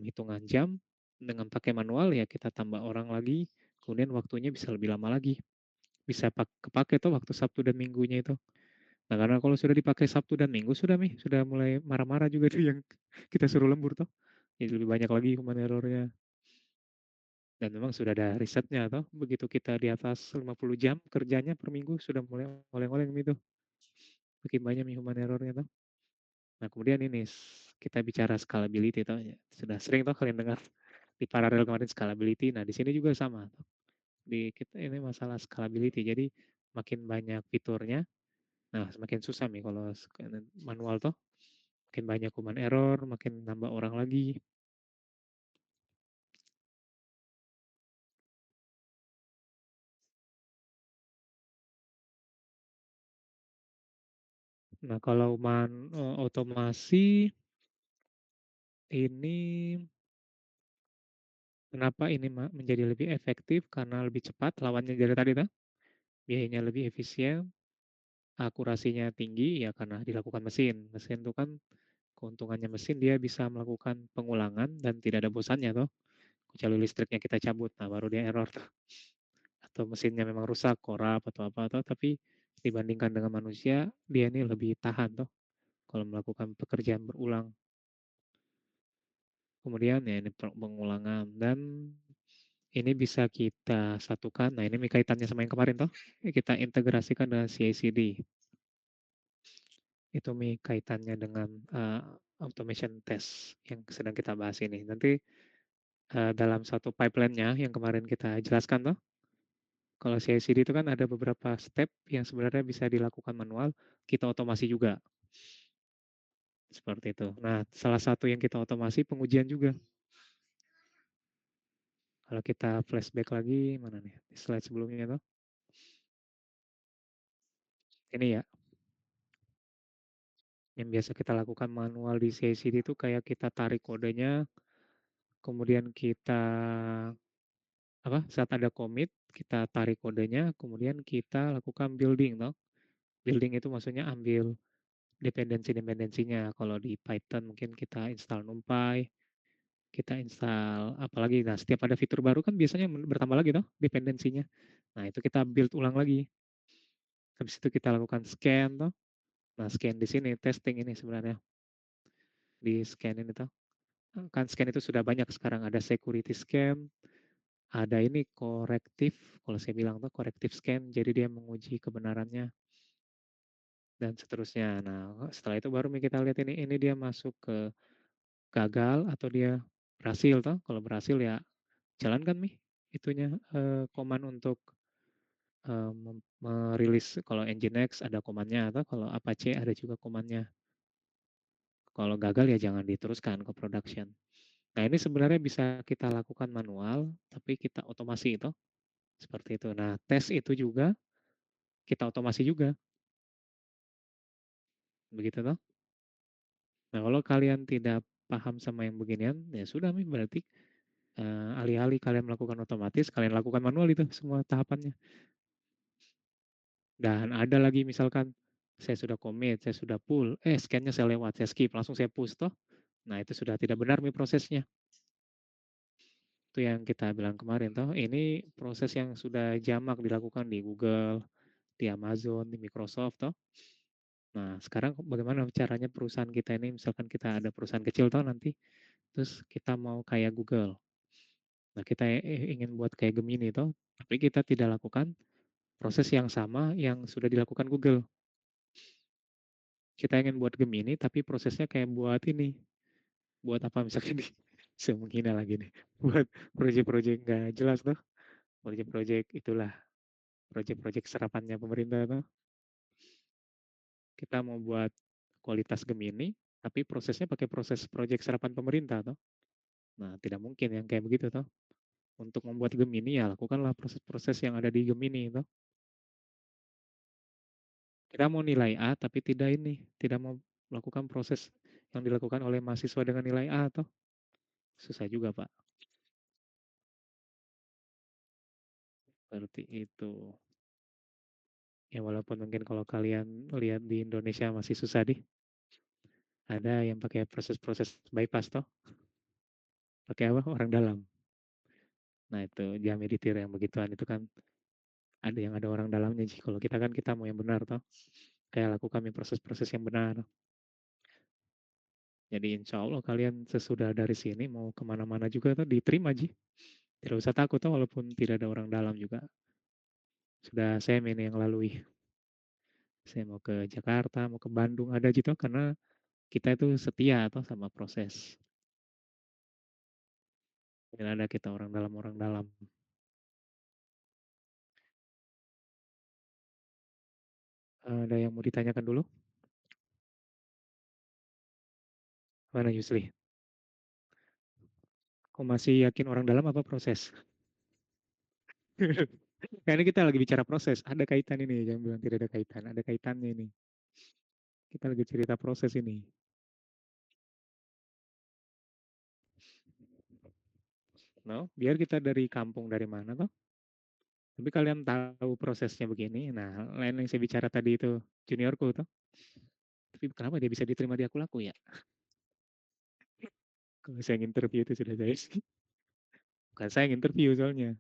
hitungan jam, dengan pakai manual ya kita tambah orang lagi, kemudian waktunya bisa lebih lama lagi. Bisa kepake tuh waktu Sabtu dan Minggunya itu. Nah karena kalau sudah dipakai Sabtu dan Minggu sudah mulai marah-marah juga tuh yang kita suruh lembur tuh. Jadi lebih banyak lagi human error-nya. Dan memang sudah ada risetnya toh, begitu kita di atas 50 jam kerjanya per minggu sudah mulai oleng-oleng itu. Makin banyak human error-nya toh. Nah, kemudian ini kita bicara scalability toh, ya. Sudah sering toh kalian dengar di paralel kemarin scalability. Nah, di sini juga sama toh. Di kita ini masalah scalability. Jadi makin banyak fiturnya, nah semakin susah nih kalau manual toh. Makin banyak human error, makin nambah orang lagi. Nah, kalau otomasi ini kenapa ini menjadi lebih efektif? Karena lebih cepat, lawannya dari tadi tuh, biayanya lebih efisien, akurasinya tinggi, ya karena dilakukan mesin. Mesin itu kan keuntungannya mesin dia bisa melakukan pengulangan dan tidak ada bosannya tuh. Kecuali listriknya kita cabut, nah baru dia error tuh. Atau mesinnya memang rusak, korup atau apa atau tapi dibandingkan dengan manusia, dia ini lebih tahan tuh kalau melakukan pekerjaan berulang. Kemudian ya ini pengulangan dan ini bisa kita satukan. Nah, ini kaitannya sama yang kemarin toh. Kita integrasikan dengan CI/CD. Itu kaitannya dengan automation test yang sedang kita bahas ini. Nanti dalam satu pipeline-nya yang kemarin kita jelaskan toh, Kalau CI/CD itu kan ada beberapa step yang sebenarnya bisa dilakukan manual, kita otomasi juga. Seperti itu. Nah, salah satu yang kita otomasi pengujian juga. Kalau kita flashback lagi, mana nih? Di slide sebelumnya tuh. Ini ya. Yang biasa kita lakukan manual di CI/CD itu kayak kita tarik kodenya, kemudian kita saat ada commit, kita tarik kodenya, kemudian kita lakukan building toh. Building itu maksudnya ambil dependensinya. Kalau di Python mungkin kita install NumPy, kita install apalagi. Nah, setiap ada fitur baru kan biasanya bertambah lagi toh dependensinya. Nah, itu kita build ulang lagi. Habis itu kita lakukan scan toh. Nah, scan di sini testing ini sebenarnya. Di scan ini toh. Kan scan itu sudah banyak sekarang, ada security scan, ada ini korektif, kalau saya bilang tuh korektif scan, jadi dia menguji kebenarannya dan seterusnya. Nah, setelah itu baru kita lihat ini dia masuk ke gagal atau dia berhasil toh. Kalau berhasil ya jalankan itunya command untuk merilis. Kalau Nginx ada commandnya, atau kalau Apache ada juga commandnya. Kalau gagal ya jangan diteruskan ke production. Nah, ini sebenarnya bisa kita lakukan manual, tapi kita otomasi itu seperti itu. Nah, tes itu juga kita otomasi juga. Begitu toh. Nah, kalau kalian tidak paham sama yang beginian, ya sudah berarti alih-alih kalian melakukan otomatis, kalian lakukan manual itu semua tahapannya. Dan ada lagi misalkan saya sudah commit, saya sudah pull, scan-nya saya lewat, saya skip, langsung saya push toh. Nah, itu sudah tidak benar prosesnya. Itu yang kita bilang kemarin toh, ini proses yang sudah jamak dilakukan di Google, di Amazon, di Microsoft toh. Nah, sekarang bagaimana caranya perusahaan kita ini, misalkan kita ada perusahaan kecil toh nanti, terus kita mau kayak Google. Nah, kita ingin buat kayak Gemini toh, tapi kita tidak lakukan proses yang sama yang sudah dilakukan Google. Kita ingin buat Gemini, tapi prosesnya kayak buat ini, buat apa misalkan nih, saya menghina lagi nih, buat proyek-proyek nggak jelas tuh, proyek-proyek itulah, proyek-proyek serapannya pemerintah tuh. Kita mau buat kualitas Gemini, tapi prosesnya pakai proses proyek serapan pemerintah tuh. Nah, tidak mungkin yang kayak begitu tuh. Untuk membuat Gemini ya lakukanlah proses-proses yang ada di Gemini itu. Kita mau nilai A tapi tidak mau melakukan proses yang dilakukan oleh mahasiswa dengan nilai A atau susah juga, Pak. Seperti itu. Ya walaupun mungkin kalau kalian lihat di Indonesia masih susah ada yang pakai proses-proses bypass toh. Pakai apa? Orang dalam. Nah, itu jam editor yang begituan itu kan ada yang ada orang dalamnya sih. Kalau kita kan kita mau yang benar toh. Kayak lakukan proses-proses yang benar. Jadi insya Allah kalian sesudah dari sini mau kemana-mana juga tuh diterima Ji. Tidak usah takut tuh walaupun tidak ada orang dalam juga. Sudah saya ini yang lalui. Saya mau ke Jakarta, mau ke Bandung ada gitu karena kita itu setia atau sama proses. Tidak ada kita orang dalam. Ada yang mau ditanyakan dulu? Mana Yusli? Kok masih yakin orang dalam apa proses? Karena kita lagi bicara proses, ada kaitan ini, jangan bilang tidak ada kaitan, ada kaitannya ini. Kita lagi cerita proses ini. No, biar kita dari kampung dari mana toh? Tapi kalian tahu prosesnya begini. Nah, lain yang saya bicara tadi itu juniorku toh. Tapi kenapa dia bisa diterima di aku laku ya? Kalau saya interview itu sudah saya sih. Bukan saya yang interview soalnya.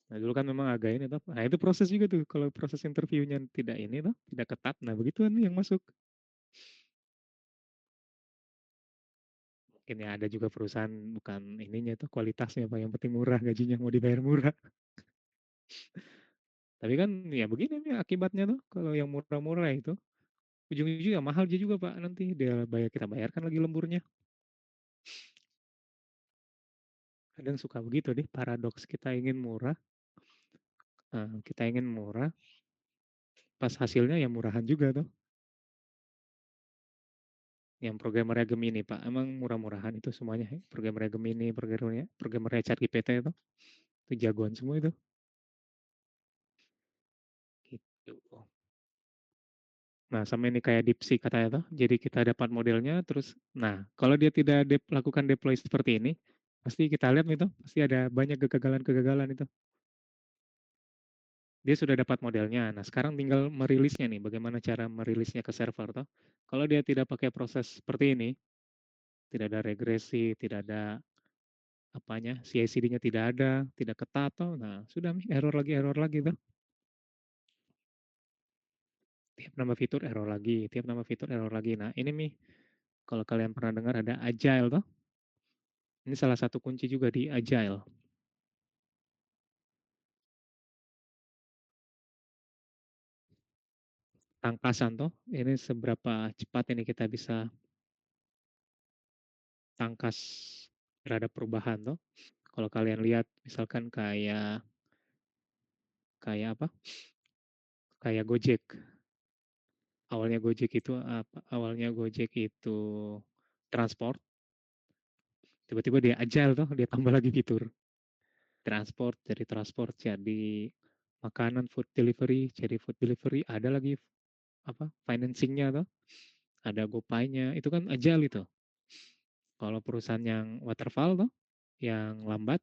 Nah, dulu kan memang agak ini toh. Nah, itu proses juga tuh. Kalau proses interviewnya tidak ini toh, tidak ketat. Nah, begituan yang masuk. Mungkin ya ada juga perusahaan bukan ininya tuh kualitasnya Pak, yang penting murah, gajinya mau dibayar murah. Tapi kan ya begini nih akibatnya tuh kalau yang murah-murah itu ujung-ujungnya mahal juga Pak nanti dia kita bayarkan lagi lemburnya. Kadang suka begitu deh paradoks kita ingin murah Nah, kita ingin murah, pas hasilnya ya murahan juga tuh. Yang programmernya Gemini Pak, emang murah-murahan itu semuanya. Programmernya Gemini, programmernya ChatGPT itu jagoan semua itu. Gitu. Nah, sama ini kayak DeepSeek katanya tuh. Jadi kita dapat modelnya terus, nah kalau dia tidak lakukan deploy seperti ini, pasti kita lihat itu, pasti ada banyak kegagalan-kegagalan itu. Dia sudah dapat modelnya, nah sekarang tinggal merilisnya nih, bagaimana cara merilisnya ke server tuh. Kalau dia tidak pakai proses seperti ini, tidak ada regresi, tidak ada apanya, CI/CD-nya tidak ada, tidak ketat tuh, nah sudah nih error lagi tuh. Tiap nambah fitur error lagi, tiap nambah fitur error lagi. Nah ini nih, kalau kalian pernah dengar ada agile tuh, ini salah satu kunci juga di agile. Tangkasan tuh, ini seberapa cepat ini kita bisa tangkas terhadap perubahan tuh. Kalau kalian lihat misalkan kayak apa? Kayak Gojek. Awalnya Gojek itu transport, tiba-tiba dia agile tuh, dia tambah lagi fitur. Transport dari transport jadi makanan, food delivery jadi food delivery, ada lagi apa? Financingnya tuh, ada GoPay-nya, itu kan agile itu. Kalau perusahaan yang waterfall tuh, yang lambat,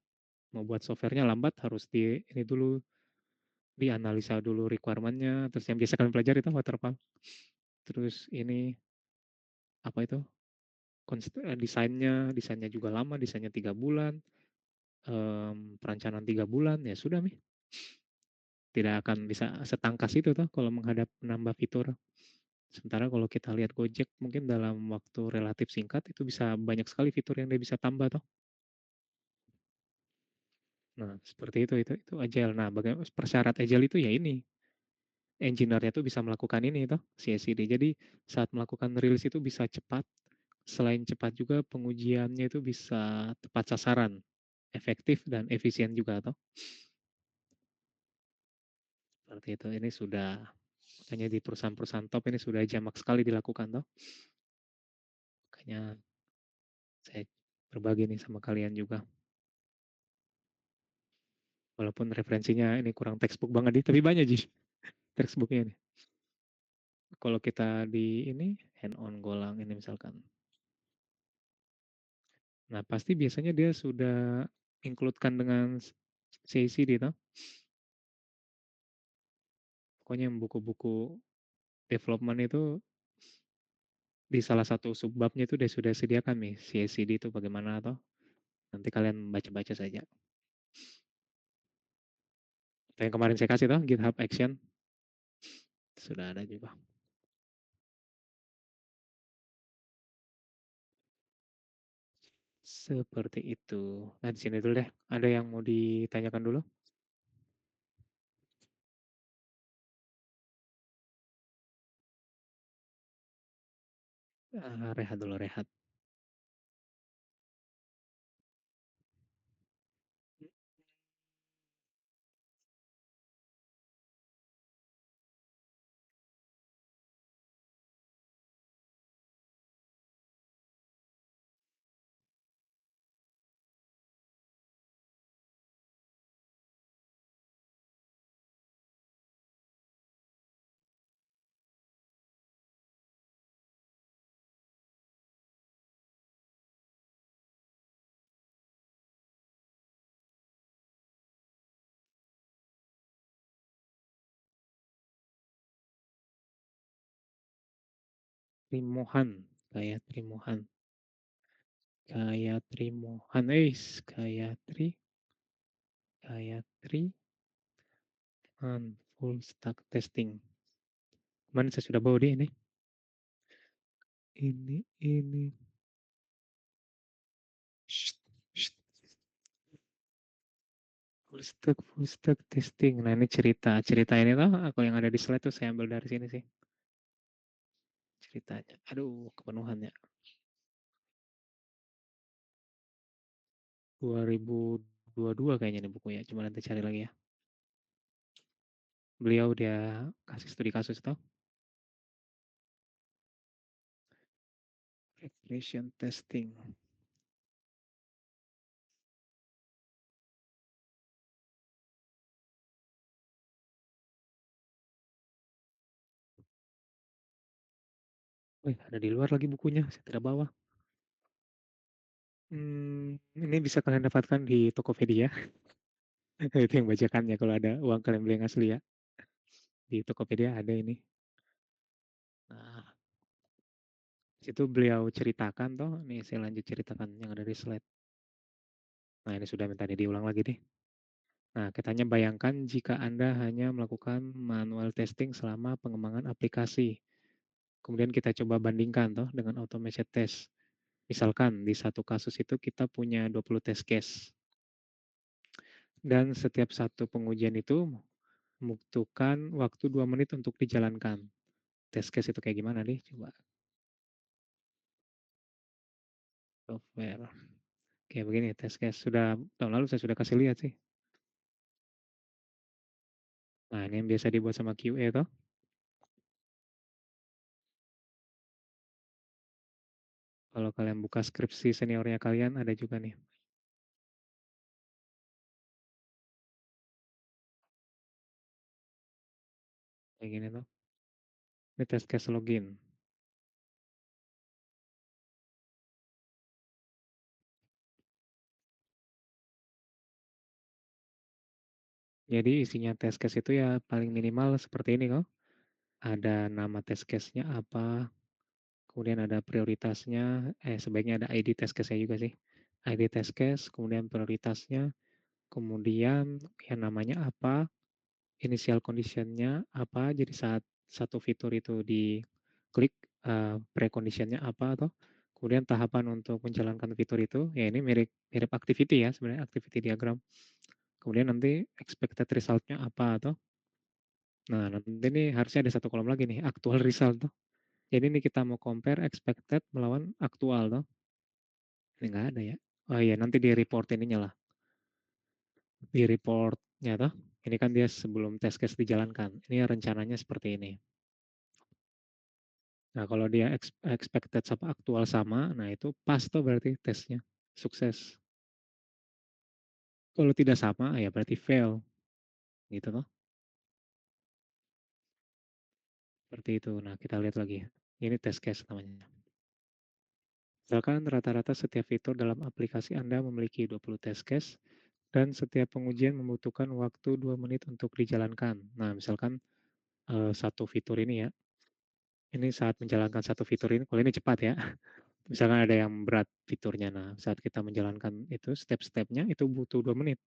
mau buat softwarenya lambat harus di ini dulu, dianalisa dulu requirement-nya, terus yang biasa kalian pelajari itu waterfall. Terus ini apa itu? Desainnya juga lama, desainnya 3 bulan, perencanaan 3 bulan, ya sudah nih. Tidak akan bisa setangkas itu tuh kalau menghadap menambah fitur. Sementara kalau kita lihat Gojek mungkin dalam waktu relatif singkat itu bisa banyak sekali fitur yang dia bisa tambah tuh. Nah, seperti itu agile. Nah, bagaimana persyarat agile itu ya ini. Engineer-nya tuh bisa melakukan ini tuh, CI/CD. Jadi saat melakukan rilis itu bisa cepat. Selain cepat juga pengujiannya itu bisa tepat sasaran, efektif dan efisien juga tuh. Seperti itu. Ini sudah makanya di perusahaan-perusahaan top ini sudah jamak sekali dilakukan tuh. Makanya saya berbagi nih sama kalian juga. Walaupun referensinya ini kurang textbook banget nih, tapi banyak sih textbooknya nih. Kalau kita di ini hand on Golang ini misalkan. Nah, pasti biasanya dia sudah include-kan dengan CI/CD toh. Pokoknya yang buku-buku development itu di salah satu subbabnya itu dia sudah sediakan nih CI/CD itu bagaimana toh. Nanti kalian baca-baca saja. Yang kemarin saya kasih toh GitHub Action sudah ada juga. Seperti itu. Nah, di sini dulu deh. Ada yang mau ditanyakan dulu? Rehat dulu, rehat. Trimohan, kayak Trimohan. Kayak Trimohan, kayak Tri, full stack testing. Kemarin saya sudah bawa dia ini. Ini. Shh, shh. Full stack testing. Nah ini cerita ini tuh aku yang ada di slide tuh saya ambil dari sini sih ceritanya. Aduh kepenuhan ya. 2022 kayaknya nih bukunya. Cuma nanti cari lagi ya. Beliau dia kasih studi kasus toh. Regression testing. Wih, ada di luar lagi bukunya, saya tidak bawa. Ini bisa kalian dapatkan di Tokopedia. Itu yang bajakannya kalau ada uang kalian beli yang asli ya. Di Tokopedia ada ini. Nah, situ beliau ceritakan toh, nih saya lanjut ceritakan yang ada di slide. Nah, ini sudah minta diulang lagi deh. Nah, katanya bayangkan jika Anda hanya melakukan manual testing selama pengembangan aplikasi. Kemudian kita coba bandingkan toh dengan automation test. Misalkan di satu kasus itu kita punya 20 test case. Dan setiap satu pengujian itu membutuhkan waktu 2 menit untuk dijalankan. Test case itu kayak gimana nih? Coba. Software. Kayak begini test case. Sudah tahun lalu saya sudah kasih lihat sih. Nah, ini yang biasa dibuat sama QA toh. Kalau kalian buka skripsi seniornya kalian ada juga nih. Kayak gini tuh. Ini test case login. Jadi isinya test case itu ya paling minimal seperti ini kok. Ada nama test case-nya apa, kemudian ada prioritasnya, sebaiknya ada ID test case-nya juga sih. ID test case, kemudian prioritasnya, kemudian yang namanya apa, initial condition-nya apa, jadi saat satu fitur itu diklik, precondition-nya apa atau kemudian tahapan untuk menjalankan fitur itu, ya ini mirip mirip activity ya sebenarnya, activity diagram. Kemudian nanti expected result-nya apa atau nah nanti ini harusnya ada satu kolom lagi nih, actual result tuh. Jadi ini kita mau compare expected melawan aktual tuh. Ini nggak ada ya. Oh iya nanti di report ininya lah. Di reportnya tuh. Ini kan dia sebelum test case dijalankan. Ini rencananya seperti ini. Nah kalau dia expected sama aktual sama, nah itu pas tuh berarti tesnya. Sukses. Kalau tidak sama ya berarti fail. Gitu tuh. Seperti itu. Nah kita lihat lagi. Ini test case namanya. Misalkan rata-rata setiap fitur dalam aplikasi Anda memiliki 20 test case dan setiap pengujian membutuhkan waktu 2 menit untuk dijalankan. Nah, misalkan satu fitur ini ya, ini saat menjalankan satu fitur ini, kalau ini cepat ya, misalkan ada yang berat fiturnya, nah saat kita menjalankan itu step-stepnya itu butuh 2 menit.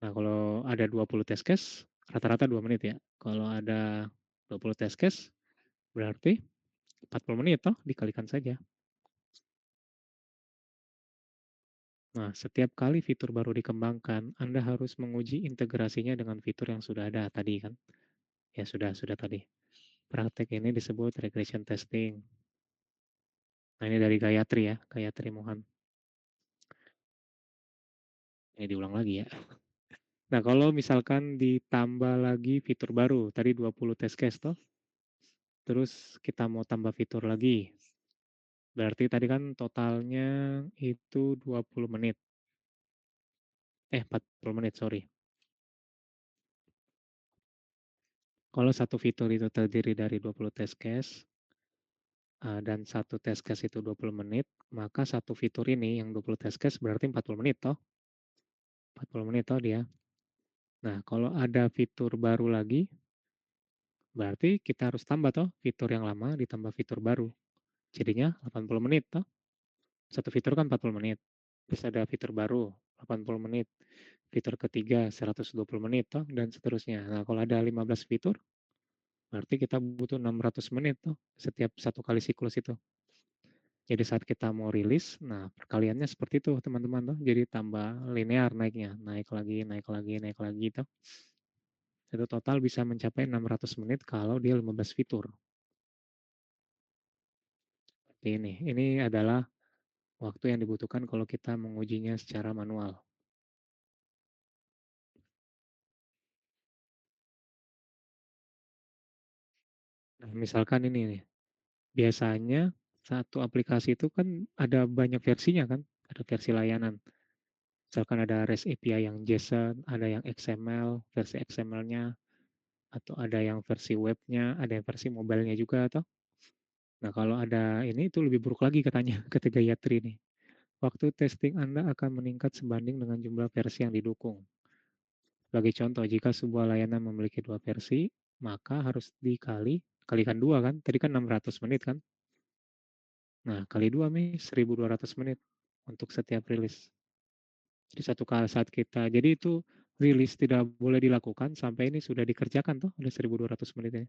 Nah, kalau ada 20 test case, rata-rata 2 menit ya. Kalau ada 20 test case, berarti 40 menit toh, dikalikan saja. Nah, setiap kali fitur baru dikembangkan, Anda harus menguji integrasinya dengan fitur yang sudah ada tadi kan. Ya sudah tadi. Praktek ini disebut regression testing. Nah, ini dari Gayatri ya, Gayatri Mohan. Ini diulang lagi ya. Nah, kalau misalkan ditambah lagi fitur baru, tadi 20 test case toh, terus kita mau tambah fitur lagi. Berarti tadi kan totalnya itu 20 menit. 40 menit, sorry. Kalau satu fitur itu terdiri dari 20 test case, dan satu test case itu 20 menit, maka satu fitur ini yang 20 test case berarti 40 menit toh. 40 menit toh dia. Nah, kalau ada fitur baru lagi, berarti kita harus tambah toh fitur yang lama ditambah fitur baru. Jadinya 80 menit toh. Satu fitur kan 40 menit. Terus ada fitur baru 80 menit. Fitur ketiga 120 menit toh dan seterusnya. Nah, kalau ada 15 fitur, berarti kita butuh 600 menit toh setiap satu kali siklus itu. Jadi saat kita mau rilis, nah perkaliannya seperti itu teman-teman tuh. Jadi tambah linear naiknya, naik lagi, naik lagi, naik lagi tuh. Itu total bisa mencapai 600 menit kalau dia 15 fitur. Seperti ini. Ini adalah waktu yang dibutuhkan kalau kita mengujinya secara manual. Nah, misalkan ini nih, biasanya satu aplikasi itu kan ada banyak versinya kan, ada versi layanan. Misalkan ada REST API yang JSON, ada yang XML, versi XML-nya, atau ada yang versi webnya, ada yang versi mobile-nya juga atau. Nah, kalau ada ini itu lebih buruk lagi katanya, ketiga Yatri nih. Waktu testing Anda akan meningkat sebanding dengan jumlah versi yang didukung. Sebagai contoh, jika sebuah layanan memiliki 2 versi, maka harus kalikan 2 kan, tadi kan 600 menit kan. Nah, kali 2 nih 1.200 menit untuk setiap rilis. Jadi satu kali saat kita, jadi itu rilis tidak boleh dilakukan sampai ini sudah dikerjakan tuh, udah 1.200 menit ini.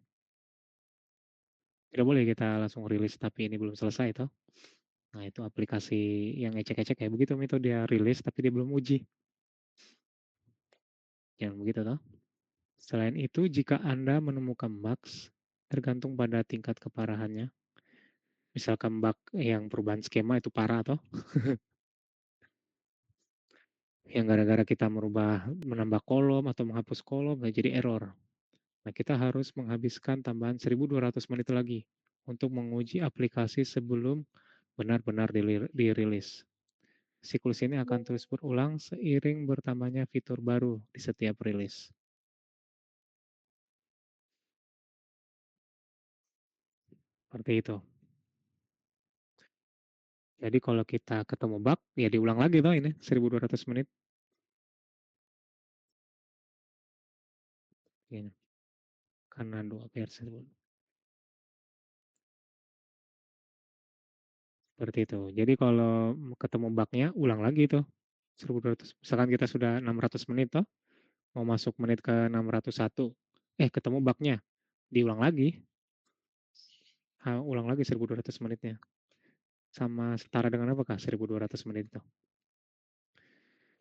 Tidak boleh kita langsung rilis tapi ini belum selesai toh. Nah, itu aplikasi yang ecek-ecek kayak begitu itu dia rilis tapi dia belum uji. Jangan begitu toh. Selain itu, jika Anda menemukan bugs, tergantung pada tingkat keparahannya. Misalkan bug yang perubahan skema itu parah toh. Yang gara-gara kita menambah kolom atau menghapus kolom, nah jadi error. Nah, kita harus menghabiskan tambahan 1.200 menit lagi untuk menguji aplikasi sebelum benar-benar dirilis. Siklus ini akan terus berulang seiring bertambahnya fitur baru di setiap rilis. Seperti itu. Jadi kalau kita ketemu bug, ya diulang lagi toh ini 1.200 menit. Ini. Karena 2 versi. Seperti itu. Jadi kalau ketemu bug-nya, ulang lagi tuh. 1.200. Misalkan kita sudah 600 menit toh, mau masuk menit ke 601. Ketemu bug-nya, diulang lagi. Ulang lagi 1.200 menitnya. Sama setara dengan apakah 1.200 menit itu?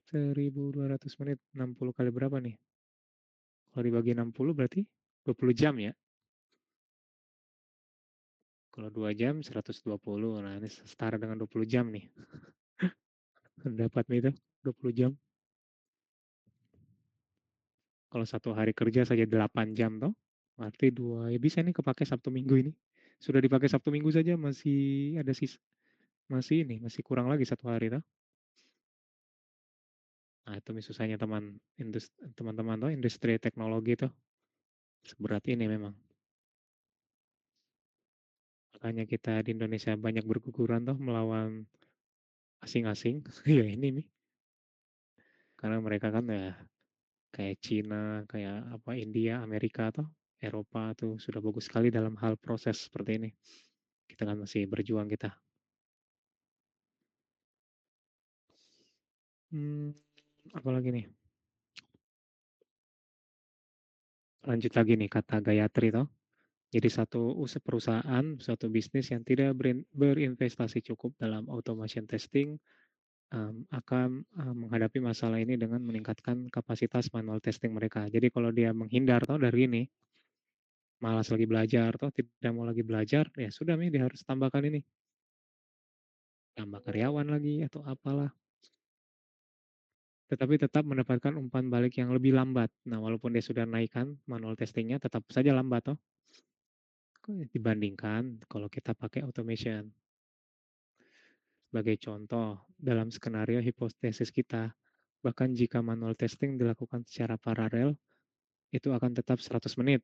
1.200 menit, 60 kali berapa nih? Kalau dibagi 60 berarti 20 jam ya. Kalau 2 jam 120. Nah, ini setara dengan 20 jam nih. Dapat nih itu 20 jam. Kalau satu hari kerja saja 8 jam toh. Berarti 2 ya bisa nih kepake Sabtu Minggu ini. Sudah dipakai Sabtu Minggu saja masih ada masih kurang lagi 1 hari toh. Nah, itu susahnya teman-teman toh industri teknologi toh. Seberat ini memang. Makanya kita di Indonesia banyak berguguran toh melawan asing-asing. Ya ini nih. Karena mereka kan ya kayak Cina, kayak apa India, Amerika atau Eropa tuh sudah bagus sekali dalam hal proses seperti ini. Kita kan masih berjuang kita. Apalagi nih? Lanjut lagi nih kata Gayatri toh. Jadi satu perusahaan, suatu bisnis yang tidak berinvestasi cukup dalam automation testing akan menghadapi masalah ini dengan meningkatkan kapasitas manual testing mereka. Jadi kalau dia menghindar toh dari ini, malas lagi belajar toh tidak mau lagi belajar, ya sudah nih dia harus tambahkan ini. Tambah karyawan lagi atau apalah. Tetapi tetap mendapatkan umpan balik yang lebih lambat. Nah, walaupun dia sudah naikkan manual testingnya, tetap saja lambat toh. Dibandingkan kalau kita pakai automation. Sebagai contoh, dalam skenario hipotesis kita, bahkan jika manual testing dilakukan secara paralel, itu akan tetap 100 menit.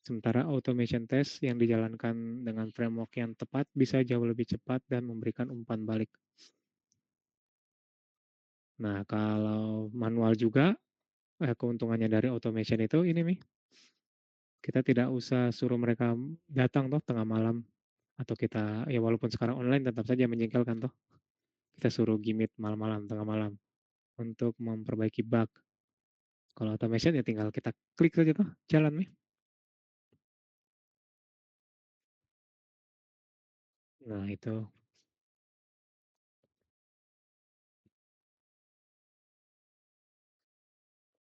Sementara automation test yang dijalankan dengan framework yang tepat bisa jauh lebih cepat dan memberikan umpan balik. Nah, kalau manual juga, keuntungannya dari automation itu ini nih, kita tidak usah suruh mereka datang toh tengah malam atau kita ya walaupun sekarang online tetap saja menjengkelkan toh. Kita suruh gimit malam-malam tengah malam untuk memperbaiki bug. Kalau automation ya tinggal kita klik saja tuh jalan nih. Nah, itu.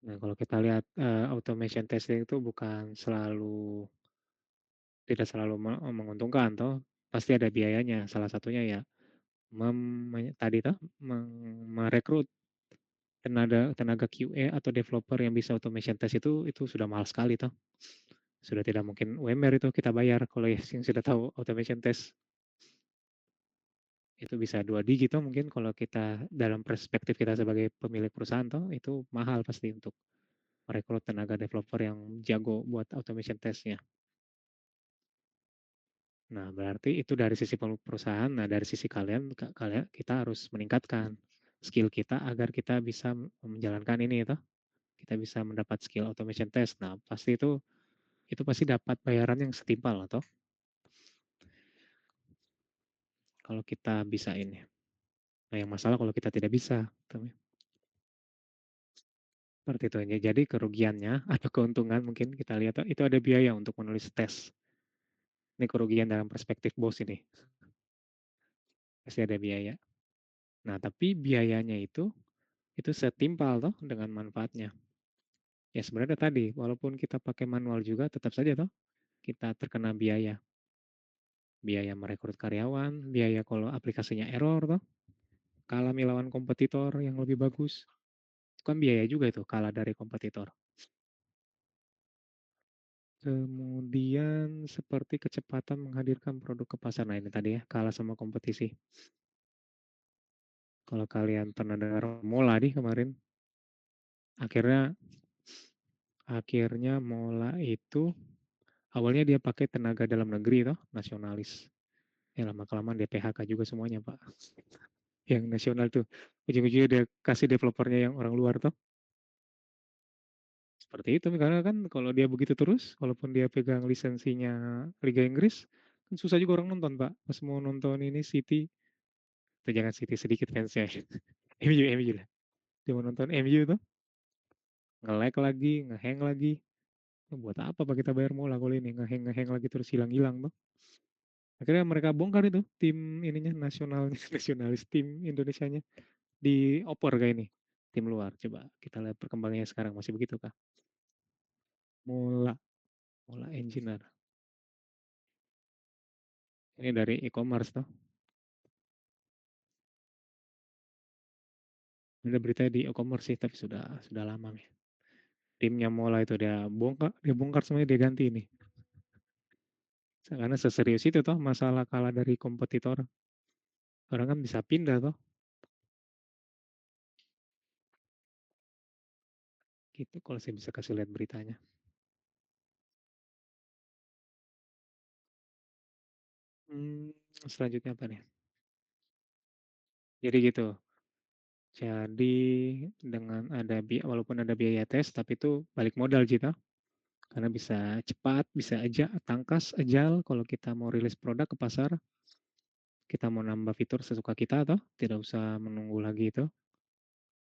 Nah, kalau kita lihat automation testing itu tidak selalu menguntungkan toh. Pasti ada biayanya. Salah satunya ya tadi toh merekrut tenaga QA atau developer yang bisa automation test itu sudah mahal sekali toh. Sudah tidak mungkin UMR itu kita bayar kalau yang sudah tahu automation test. Itu bisa 2 digit toh mungkin kalau kita dalam perspektif kita sebagai pemilik perusahaan toh, itu mahal pasti untuk merekrut tenaga developer yang jago buat automation test-nya. Nah, berarti itu dari sisi perusahaan. Nah, dari sisi kalian kita harus meningkatkan skill kita agar kita bisa menjalankan ini toh. Kita bisa mendapat skill automation test. Nah, pasti itu pasti dapat bayaran yang setimpal atau kalau kita bisa ini. Nah, yang masalah kalau kita tidak bisa. Seperti itu aja. Jadi kerugiannya atau keuntungan mungkin kita lihat itu ada biaya untuk menulis tes. Ini kerugian dalam perspektif bos ini. Pasti ada biaya. Nah, tapi biayanya itu setimpal toh dengan manfaatnya. Ya sebenarnya tadi, walaupun kita pakai manual juga tetap saja toh kita terkena biaya. Biaya merekrut karyawan, biaya kalau aplikasinya error toh, kalah melawan kompetitor yang lebih bagus. Itu kan biaya juga itu, kalah dari kompetitor. Kemudian seperti kecepatan menghadirkan produk ke pasar. Nah ini tadi ya, kalah sama kompetisi. Kalau kalian pernah dengar Mola nih kemarin, akhirnya Mola itu awalnya dia pakai tenaga dalam negeri toh, nasionalis. Ya lama-kelamaan dia PHK juga semuanya Pak. Yang nasional tuh, ujung-ujungnya dia kasih developernya yang orang luar toh. Seperti itu, karena kan kalau dia begitu terus, walaupun dia pegang lisensinya Liga Inggris, kan susah juga orang nonton Pak. Pas mau nonton ini City, atau jangan City sedikit fansnya. MU lah. Dia mau nonton MU tuh, nge-lag lagi, nge-hang lagi. Buat apa Pak kita bayar Mola kalau ini nge-hang lagi terus hilang-hilang tuh. Akhirnya mereka bongkar itu tim ininya nasionalis tim Indonesianya dioper kayak ini tim luar. Coba kita lihat perkembangannya sekarang masih begitu kah? Mola Engineer. Ini dari e-commerce tuh. Ada berita di e-commerce sih, tapi sudah lama nih. Timnya Mola itu dia bongkar semuanya, dia ganti ini. Karena seserius itu toh masalah kalah dari kompetitor. Orang kan bisa pindah toh. Gitu kalau saya bisa kasih lihat beritanya. Selanjutnya apa nih? Jadi gitu. Jadi dengan ada walaupun ada biaya tes, tapi itu balik modal kita. Karena bisa cepat, bisa aja tangkas, ajal kalau kita mau rilis produk ke pasar. Kita mau nambah fitur sesuka kita atau tidak usah menunggu lagi itu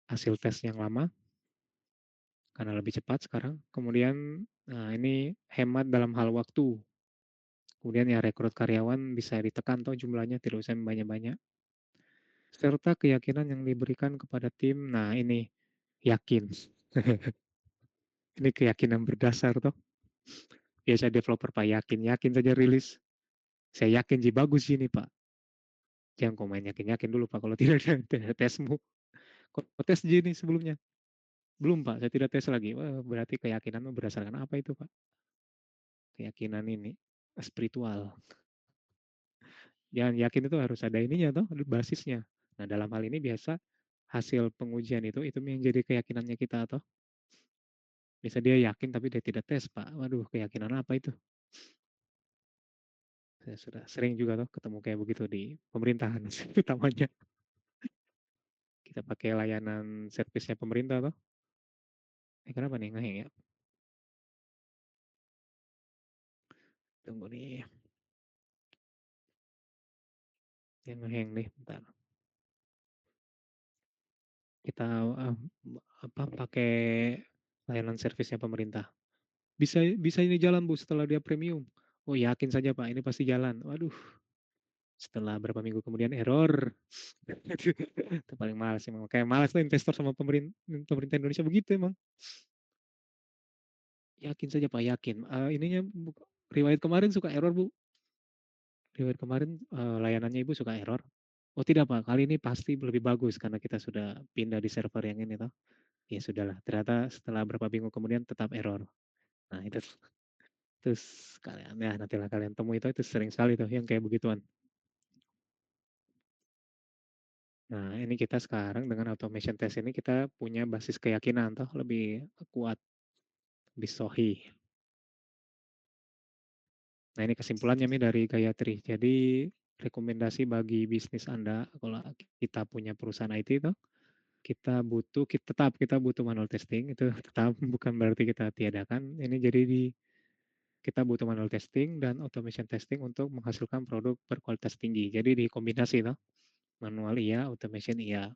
hasil tes yang lama karena lebih cepat sekarang. Kemudian nah ini hemat dalam hal waktu. Kemudian ya rekrut karyawan bisa ditekan toh jumlahnya tidak usah banyak-banyak. Serta keyakinan yang diberikan kepada tim. Nah ini yakin. Ini keyakinan berdasar toh. Biasa developer Pak yakin saja rilis. Saya yakin sih bagus ini Pak. Jangan kau main yakin-yakin dulu Pak kalau tidak ada tesmu. Kok tes gini sebelumnya? Belum Pak, saya tidak tes lagi. Wah, berarti keyakinanmu berdasarkan apa itu Pak? Keyakinan ini spiritual. Jangan yakin itu harus ada ininya toh, basisnya. Nah, dalam hal ini biasa hasil pengujian itu menjadi keyakinannya kita toh. Bisa dia yakin tapi dia tidak tes, Pak. Waduh, keyakinan apa itu? Saya sudah sering juga toh ketemu kayak begitu di pemerintahan utamanya. Kita pakai layanan servisnya pemerintah toh. Kenapa nih ngeheng ya? Tunggu nih. Yang ngeheng nih, bentar. Kita pakai layanan servisnya pemerintah. Bisa ini jalan Bu setelah dia premium. Oh yakin saja Pak, ini pasti jalan. Waduh, setelah berapa minggu kemudian error. Itu paling malas emang. Kayak malas tuh investor sama pemerintah Indonesia begitu emang. Yakin saja Pak, yakin. Ininya riwayat kemarin suka error Bu. Riwayat kemarin layanannya Ibu suka error. Oh tidak Pak, kali ini pasti lebih bagus karena kita sudah pindah di server yang ini toh. Ya sudahlah, ternyata setelah berapa minggu kemudian tetap error. Nah itu Terus kalian ya nantilah kalian temui itu sering sekali tuh yang kayak begituan. Nah, ini kita sekarang dengan automation test ini kita punya basis keyakinan toh lebih kuat, lebih sahih. Nah, ini kesimpulannya nih dari Gayatri. Jadi rekomendasi bagi bisnis Anda kalau kita punya perusahaan IT itu tetap kita butuh manual testing itu tetap bukan berarti kita tiadakan. Ini jadi kita butuh manual testing dan automation testing untuk menghasilkan produk berkualitas tinggi. Jadi dikombinasi toh. Manual iya, automation iya.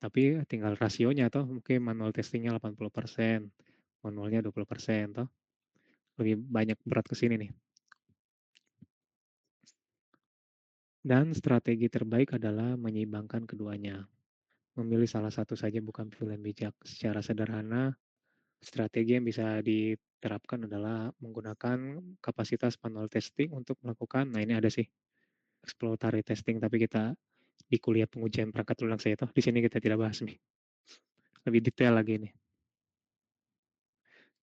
Tapi tinggal rasionya toh mungkin manual testingnya 80%, manualnya 20% toh. Lebih banyak berat ke sini nih. Dan strategi terbaik adalah menyeimbangkan keduanya. Memilih salah satu saja bukan pilihan bijak. Secara sederhana, strategi yang bisa diterapkan adalah menggunakan kapasitas manual testing untuk melakukan, nah ini ada sih, exploratory testing, tapi kita di kuliah pengujian perangkat lunak saya toh, di sini kita tidak bahas nih. Lebih detail lagi nih.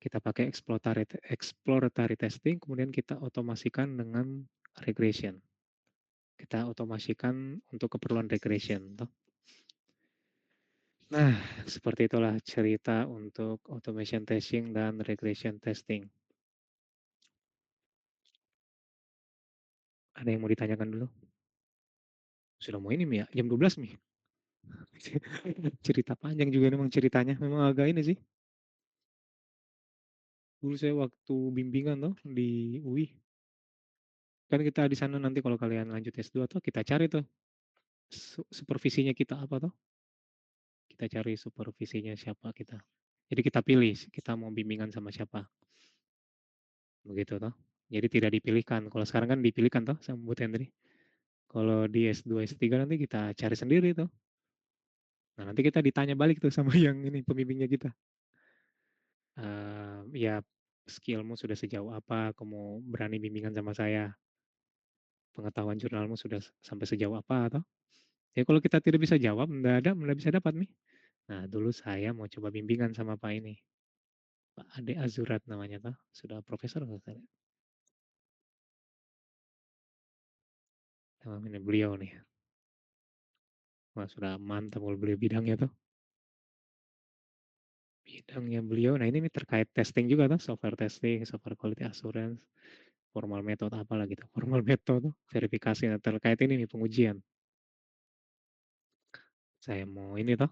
Kita pakai exploratory testing, kemudian kita otomasikan dengan regression. Kita otomasikan untuk keperluan regression. Toh. Nah, seperti itulah cerita untuk automation testing dan regression testing. Ada yang mau ditanyakan dulu? Sudah mau ini Mi ya, jam 12 Mi. Cerita panjang juga memang ceritanya, memang agak ini sih. Dulu saya waktu bimbingan tuh di UI. Kan kita di sana nanti kalau kalian lanjut S2 tuh kita cari tuh supervisinya kita apa tuh. Kita cari supervisinya siapa kita. Jadi kita pilih kita mau bimbingan sama siapa. Begitu toh. Jadi tidak dipilihkan. Kalau sekarang kan dipilihkan toh sama Bu Tendri. Kalau di S2 S3 nanti kita cari sendiri tuh. Nah, nanti kita ditanya balik tuh sama yang ini pembimbingnya kita. Ya skillmu sudah sejauh apa, kamu berani bimbingan sama saya. Pengetahuan jurnalmu sudah sampai sejauh apa atau? Ya kalau kita tidak bisa jawab, enggak bisa dapat nih. Nah, dulu saya mau coba bimbingan sama Pak ini. Pak Ade Azurat namanya tuh, sudah profesor nggak salah. Ini beliau nih. Wah, sudah mantap kalau beliau bidangnya tuh. Bidangnya beliau, nah ini nih terkait testing juga tuh, software testing, software quality assurance, formal method apa lagi tuh, formal method tuh, verifikasi nah, terkait ini nih pengujian. Saya mau ini tuh,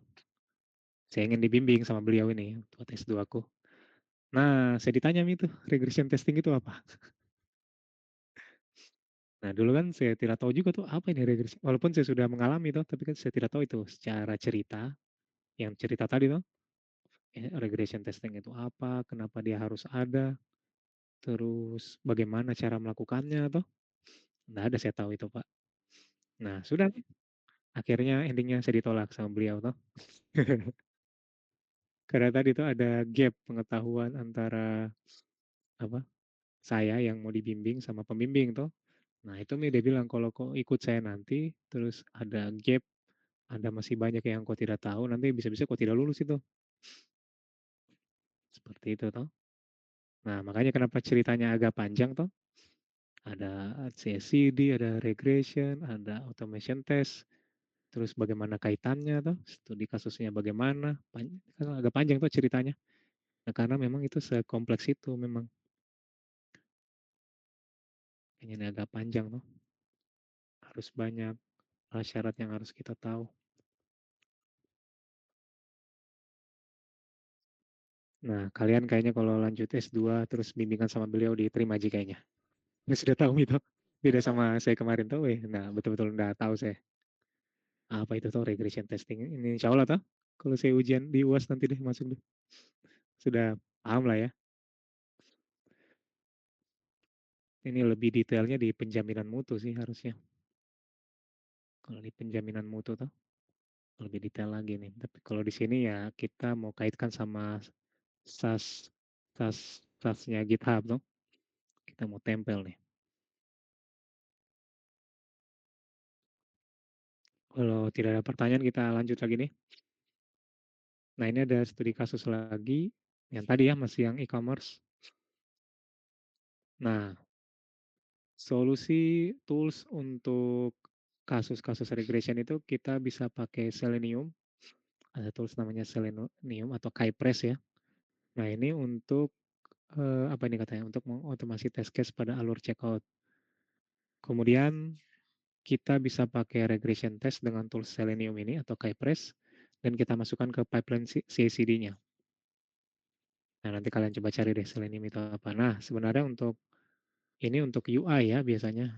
saya ingin dibimbing sama beliau ini buat S2 aku. Nah, saya ditanya itu regression testing itu apa? Nah, dulu kan saya tidak tahu juga tuh apa ini regression. Walaupun saya sudah mengalami tuh, tapi kan saya tidak tahu itu secara cerita. Yang cerita tadi tuh, regression testing itu apa, kenapa dia harus ada, terus bagaimana cara melakukannya tuh. Nggak ada saya tahu itu, Pak. Nah, sudah. Akhirnya endingnya saya ditolak sama beliau tuh. Karena tadi tuh ada gap pengetahuan antara apa saya yang mau dibimbing sama pembimbing tuh. Nah itu nih dia bilang kalau kau ikut saya nanti terus ada gap, ada masih banyak yang kau tidak tahu, nanti bisa-bisa kau tidak lulus itu. Seperti itu toh. Nah makanya kenapa ceritanya agak panjang toh. Ada CSCD, ada regression, ada automation test, terus bagaimana kaitannya toh, studi kasusnya bagaimana, kan agak panjang tuh ceritanya. Nah, karena memang itu sekompleks itu memang. Ini agak panjang tuh. Harus banyak syarat yang harus kita tahu. Nah, kalian kayaknya kalau lanjut S2 terus bimbingan sama beliau diterima aja kayaknya. Ini sudah tahu itu. Beda sama saya kemarin tuh, nah betul-betul udah tahu saya. Apa itu tuh regression testing. Ini insya Allah tuh. Kalau saya ujian di UAS nanti deh masuk deh. Sudah paham lah ya. Ini lebih detailnya di penjaminan mutu sih harusnya. Kalau di penjaminan mutu tuh lebih detail lagi nih. Tapi kalau di sini ya kita mau kaitkan sama SAS SAS-nya GitHub tuh. Kita mau tempel nih. Kalau tidak ada pertanyaan kita lanjut lagi nih. Nah ini ada studi kasus lagi. Yang tadi ya masih yang e-commerce. Nah, solusi tools untuk kasus-kasus regression itu kita bisa pakai Selenium. Ada tools namanya Selenium atau Kypress ya. Nah, ini untuk apa ini katanya? Untuk mengotomasi test case pada alur checkout. Kemudian kita bisa pakai regression test dengan tools Selenium ini atau Kypress dan kita masukkan ke pipeline CI/CD-nya. Nah, nanti kalian coba cari deh Selenium itu apa. Nah, sebenarnya untuk ini untuk UI ya biasanya.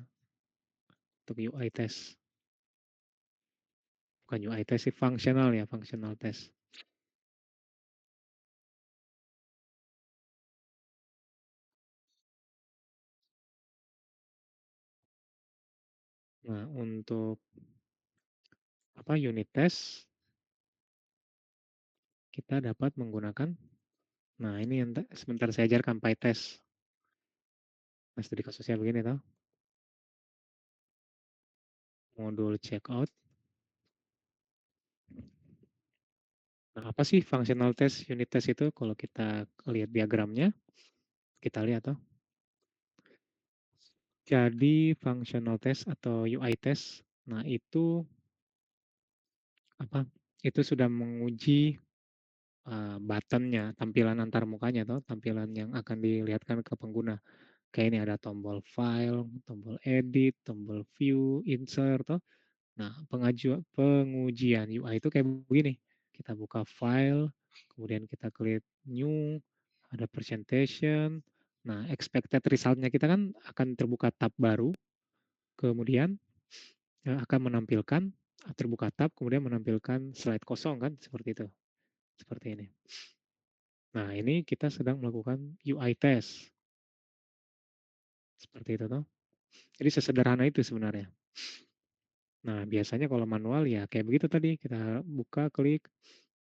Untuk UI test. Bukan UI test sih, functional ya, functional test. Nah, untuk apa unit test kita dapat menggunakan, nah ini yang sebentar saya ajarkan PyTest. Nah, studi kasusnya begini toh. Modul checkout. Nah, apa sih functional test, unit test itu? Kalau kita lihat diagramnya, kita lihat toh. Jadi functional test atau UI test, nah itu apa? Itu sudah menguji buttonnya, tampilan antar mukanya toh, tampilan yang akan dilihatkan ke pengguna. Kayak ini ada tombol file, tombol edit, tombol view, insert toh. Nah, pengujian UI itu kayak begini. Kita buka file, kemudian kita klik new, ada presentation. Nah, expected result-nya kita kan akan terbuka tab baru, kemudian akan menampilkan terbuka tab, kemudian menampilkan slide kosong kan, seperti itu. Seperti ini. Nah, ini kita sedang melakukan UI test. Seperti itu toh. Jadi sesederhana itu sebenarnya. Nah, biasanya kalau manual ya kayak begitu tadi, kita buka, klik,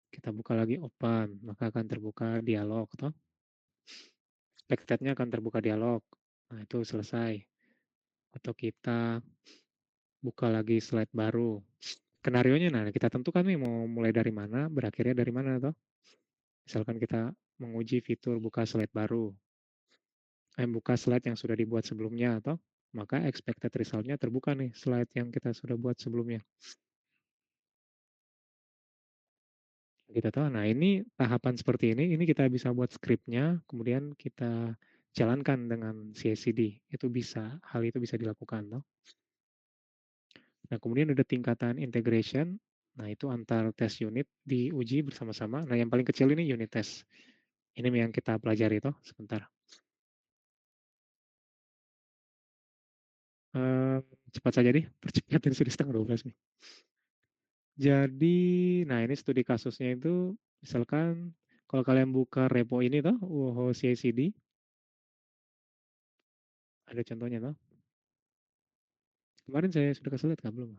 kita buka lagi open, maka akan terbuka dialog toh. Expected-nya akan terbuka dialog. Nah, itu selesai. Atau kita buka lagi slide baru. Skenario-nya nah kita tentukan nih mau mulai dari mana, berakhirnya dari mana toh. Misalkan kita menguji fitur buka slide baru. Buka slide yang sudah dibuat sebelumnya atau maka expected result-nya terbuka nih slide yang kita sudah buat sebelumnya. Gitu toh. Nah, ini tahapan seperti ini kita bisa buat skripnya, kemudian kita jalankan dengan CI/CD. Itu bisa, hal itu bisa dilakukan toh. Nah, kemudian ada tingkatan integration. Nah, itu antar test unit diuji bersama-sama. Nah, yang paling kecil ini unit test. Ini yang kita pelajari toh sebentar. Cepat saja deh, percepat ini sudah setengah 12 nih. Jadi, nah ini studi kasusnya itu, misalkan kalau kalian buka repo ini toh, UOHO CI/CD, ada contohnya toh. Kemarin saya sudah kasih lihat kah belum?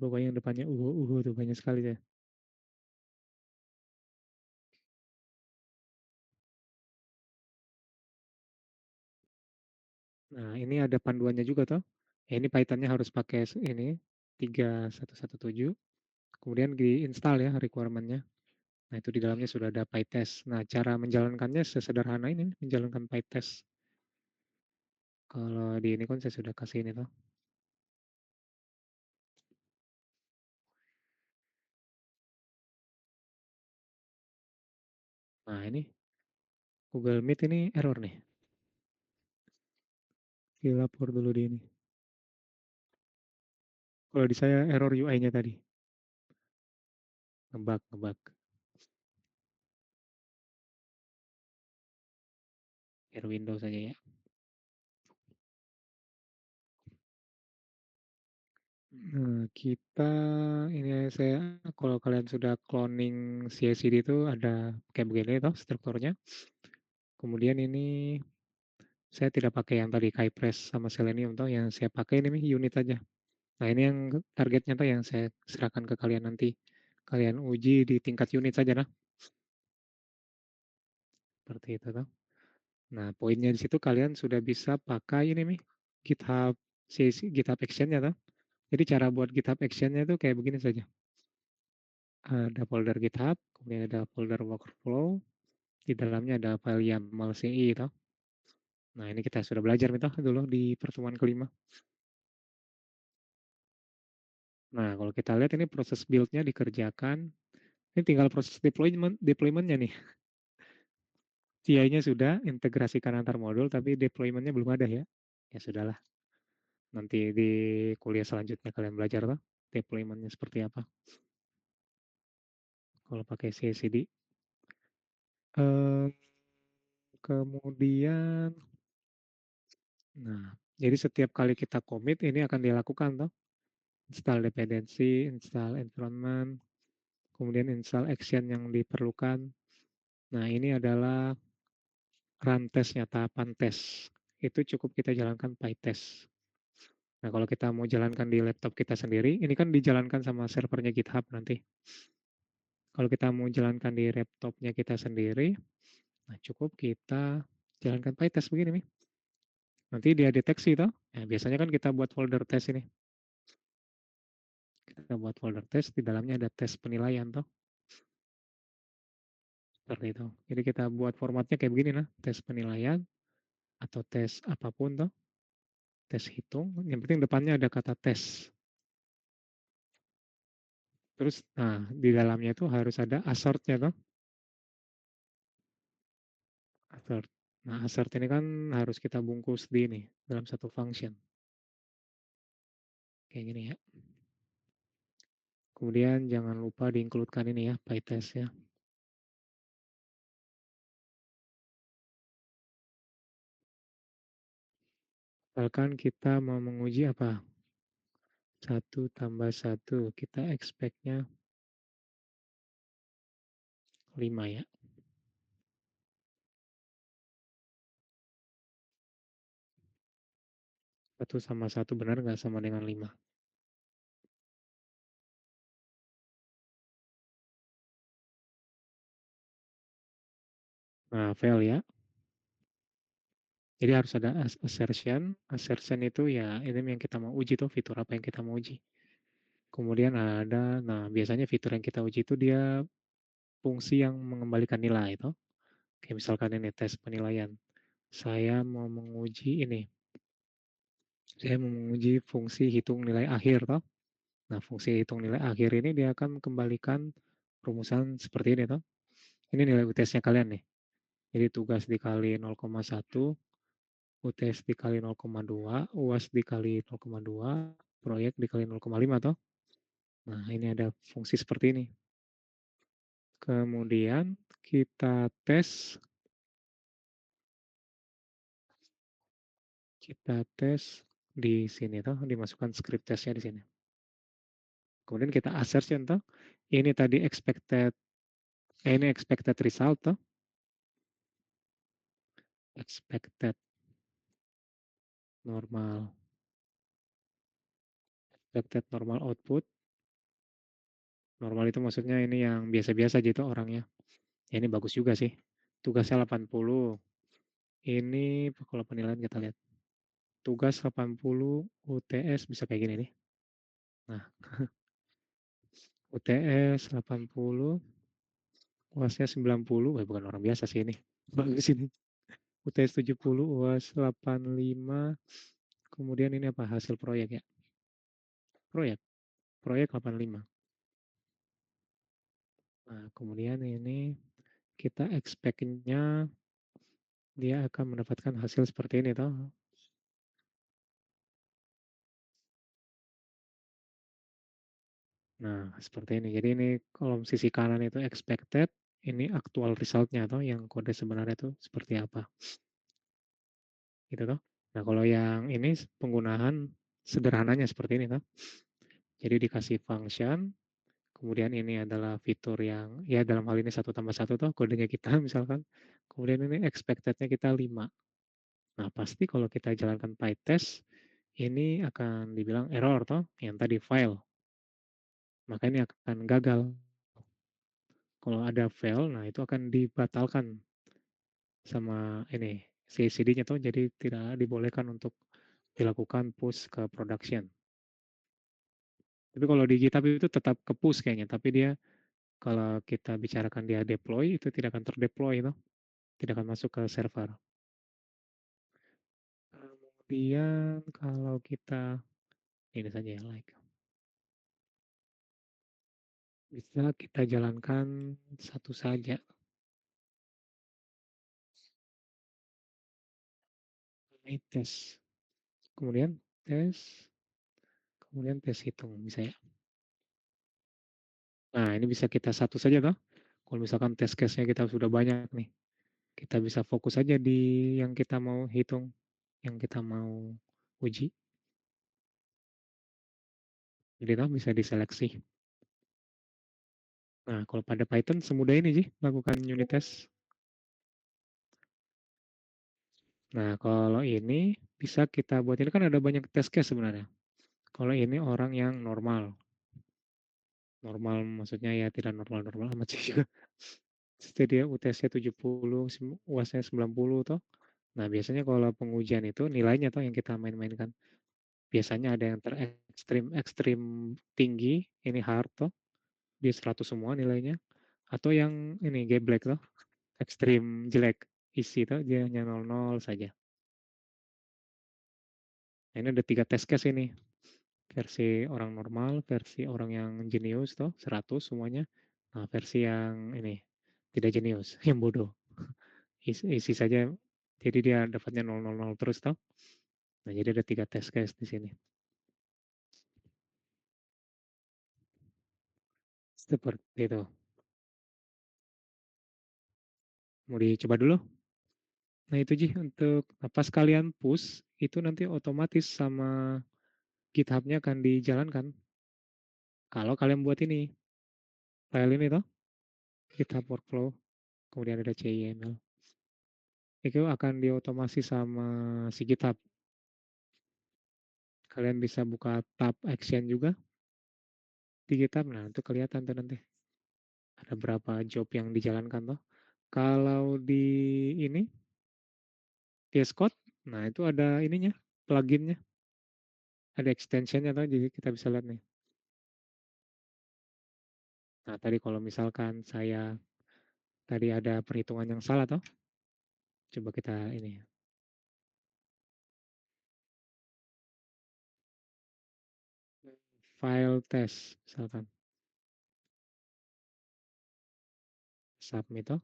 Pokoknya yang depannya tuh banyak sekali ya. Nah, ini ada panduannya juga toh. Ya, ini Python-nya harus pakai ini 3117. Kemudian di-install ya requirement-nya. Nah, itu di dalamnya sudah ada PyTest. Nah, cara menjalankannya sesederhana ini, menjalankan PyTest. Kalau di ini kan saya sudah kasih ini toh. Nah, ini Google Meet ini error nih. Dilapor dulu di ini. Kalau di saya error UI-nya tadi. Ngebug. Error Windows saja ya. Nah, kita ini saya kalau kalian sudah cloning CI/CD itu ada kayak begini toh strukturnya. Kemudian ini saya tidak pakai yang tadi Kypress sama Selenium toh, yang saya pakai ini unit aja. Nah, ini yang targetnya tuh yang saya serahkan ke kalian nanti. Kalian uji di tingkat unit saja nah. Seperti itu toh. Nah, poinnya di situ kalian sudah bisa pakai ini nih GitHub GitHub Action-nya toh. Jadi cara buat GitHub Action-nya itu kayak begini saja. ada folder GitHub, kemudian ada folder workflow, di dalamnya ada file YAML CI toh. Nah, ini kita sudah belajar nih toh dulu di pertemuan kelima. Nah, kalau kita lihat ini proses build-nya dikerjakan, ini tinggal proses deployment-nya nih. CI-nya sudah, integrasikan antar modul, tapi deployment-nya belum ada ya. Ya sudahlah, nanti di kuliah selanjutnya kalian belajar toh, deployment-nya seperti apa. Kalau pakai CI/CD. Kemudian, nah, jadi setiap kali kita commit ini akan dilakukan toh. Install dependency, install environment, kemudian install action yang diperlukan. Nah, ini adalah run testnya, tahapan tes. Itu cukup kita jalankan PyTest. Nah, kalau kita mau jalankan di laptop kita sendiri, ini kan dijalankan sama servernya GitHub nanti. Kalau kita mau jalankan di laptopnya kita sendiri, nah cukup kita jalankan PyTest begini nih. Nanti dia deteksi toh. Nah, biasanya kan kita buat folder tes ini. Kita buat folder tes, di dalamnya ada tes penilaian toh. Seperti itu. Jadi kita buat formatnya kayak begini nah, tes penilaian atau tes apapun toh. Tes hitung, yang penting depannya ada kata tes. Terus, nah di dalamnya itu harus ada assert-nya toh. Assert. Nah, assert ini kan harus kita bungkus di ini, dalam satu function. Kayak gini ya. Kemudian jangan lupa diinclude-kan ini ya, PyTest ya. Misalkan kita mau menguji apa? 1 tambah 1, kita expect-nya 5 ya. 1 sama 1 benar nggak sama dengan 5? Nah, fail ya. Jadi harus ada assertion. Assertion itu ya ini yang kita mau uji tuh, fitur apa yang kita mau uji. Kemudian ada, nah biasanya fitur yang kita uji itu dia fungsi yang mengembalikan nilai itu. Kayak misalkan ini tes penilaian. Saya mau menguji ini. Saya mau menguji fungsi hitung nilai akhir toh. Nah, fungsi hitung nilai akhir ini dia akan kembalikan rumusan seperti ini toh. Ini nilai UTS-nya kalian nih. Jadi tugas dikali 0,1, UTS dikali 0,2, UAS dikali 0,2, proyek dikali 0,5 toh. Nah, ini ada fungsi seperti ini. Kemudian kita tes di sini toh, dimasukkan script testnya di sini. Kemudian kita assertion toh, ini tadi ini expected result toh, expected normal output. Normal itu maksudnya ini yang biasa-biasa gitu orangnya. Ya, ini bagus juga sih. Tugasnya 80. Ini kalau penilaian kita lihat. Tugas 80, UTS bisa kayak gini nih. Nah, UTS 80, UASnya 90, bukan orang biasa sih ini. Bagus ini. UTS 70, UAS 85, kemudian ini apa? Hasil proyek ya. Proyek 85. Nah, kemudian ini kita expect-nya dia akan mendapatkan hasil seperti ini toh. Nah, seperti ini. Jadi ini kolom sisi kanan itu expected, ini actual result-nya toh, yang kode sebenarnya itu seperti apa. Gitu toh. Nah, kalau yang ini penggunaan sederhananya seperti ini toh. Jadi dikasih function, kemudian ini adalah fitur yang ya dalam hal ini 1 tambah 1 toh kodenya kita misalkan. Kemudian ini expected-nya kita 5. Nah, pasti kalau kita jalankan PyTest ini akan dibilang error toh, yang tadi file. Maka ini akan gagal. Kalau ada fail, nah itu akan dibatalkan sama ini CI/CD-nya tuh, jadi tidak dibolehkan untuk dilakukan push ke production. Tapi kalau di GitHub itu tetap ke push kayaknya, tapi dia Kalau kita bicarakan dia deploy, itu tidak akan terdeploy toh, tidak akan masuk ke server. Kemudian kalau kita ini saja ya, like. Bisa kita jalankan satu saja. Ini tes. Kemudian tes hitung bisa ya. Nah, ini bisa kita satu saja toh. Kalau misalkan test case-nya kita sudah banyak nih, kita bisa fokus aja di yang kita mau hitung, yang kita mau uji. Jadi toh bisa diseleksi. Nah, kalau pada Python semudah ini sih lakukan unit test. Nah, kalau ini bisa kita buat, ini kan ada banyak test case sebenarnya. Kalau ini orang yang normal. Normal maksudnya ya tidak normal-normal amat sih juga. Jadi dia UTS-nya 70, UAS-nya 90 toh. Nah, biasanya kalau pengujian itu nilainya toh yang kita main-mainkan. Biasanya ada yang ekstrim tinggi, ini hard toh. Dia 100 semua nilainya. Atau yang ini geblek toh, ekstrim jelek. Isi toh dia hanya 00 saja. Nah, ini ada 3 test case ini. Versi orang normal, versi orang yang jenius toh, 100 semuanya. Nah, versi yang ini tidak jenius, yang bodoh. Isi saja, jadi dia dapatnya 000 terus toh. Nah, jadi ada 3 test case di sini. Seperti itu. Mau dicoba dulu? Nah, itu Ji untuk pas kalian push itu nanti otomatis sama GitHub-nya akan dijalankan. Kalau kalian buat ini file ini toh, GitHub workflow, kemudian ada CIML. Itu akan diotomasi sama si GitHub. Kalian bisa buka tab action juga di GitHub. Nah, itu kelihatan tuh nanti. Ada berapa job yang dijalankan toh. Kalau di ini VS Code, nah itu ada ininya, pluginnya. Ada extensionnya toh, jadi kita bisa lihat nih. Nah, tadi kalau misalkan saya tadi ada perhitungan yang salah toh. Coba kita ini. File test misalkan. Submit toh.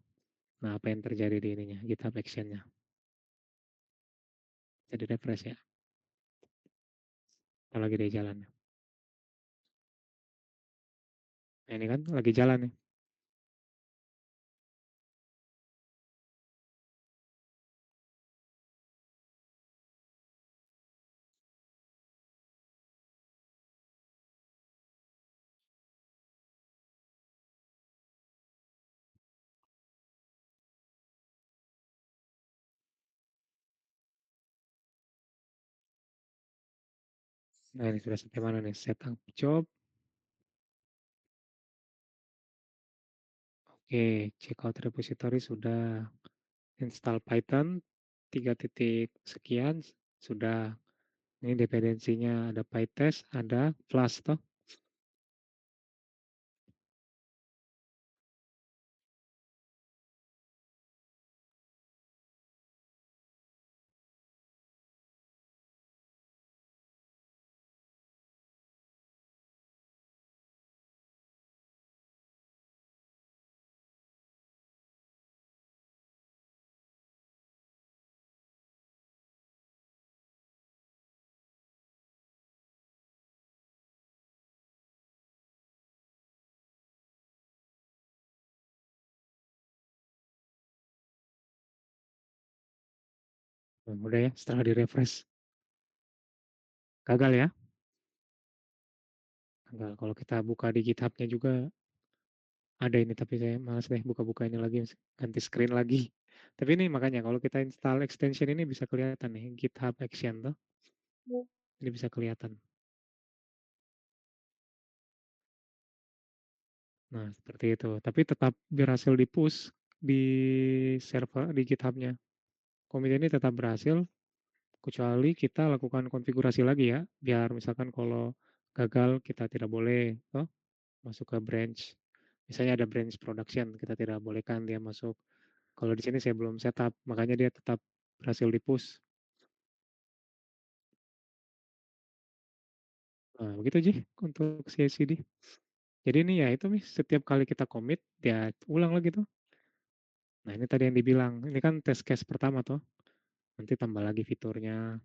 Nah, apa yang terjadi di ininya? GitHub action-nya. Jadi refresh ya. Kalau lagi di jalan. Nah, ini kan lagi jalan nih. Nah, ini sudah sampai mana nih? Setup job. Oke, checkout repository sudah. Install Python 3 titik sekian sudah. Ini dependensinya ada PyTest, ada Flash toh. Nah, udah ya, setelah di refresh. Gagal ya. Gagal. Kalau kita buka di GitHub-nya juga ada ini, tapi saya malas deh buka-buka ini lagi, ganti screen lagi. Tapi ini makanya kalau kita install extension ini bisa kelihatan nih, GitHub Action tuh. Ini bisa kelihatan. Nah, seperti itu. Tapi tetap berhasil di-push di server di GitHub-nya. Commit ini tetap berhasil, kecuali kita lakukan konfigurasi lagi ya, biar misalkan kalau gagal kita tidak boleh toh, masuk ke branch. Misalnya ada branch production, kita tidak bolehkan dia masuk. Kalau di sini saya belum setup, makanya dia tetap berhasil di-push. Nah, begitu Ji untuk CI/CD. Jadi ini ya itu nih, setiap kali kita commit, dia ulang lagi tuh. Nah ini tadi yang dibilang, ini kan test case pertama tuh. Nanti tambah lagi fiturnya,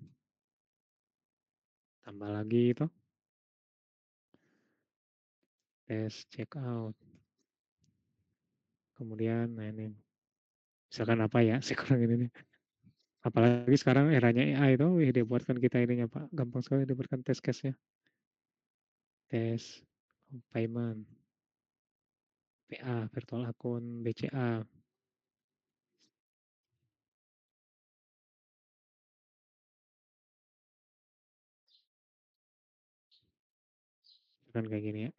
tambah lagi itu, test checkout. Kemudian, nah ini, misalkan apa ya, saya kurang ini nih. Apalagi sekarang eranya AI itu, wih dia buatkan kita ininya Pak, gampang sekali dia buatkan test case-nya. Tes payment, PA, virtual akun, BCA. Kan kayak gini ya.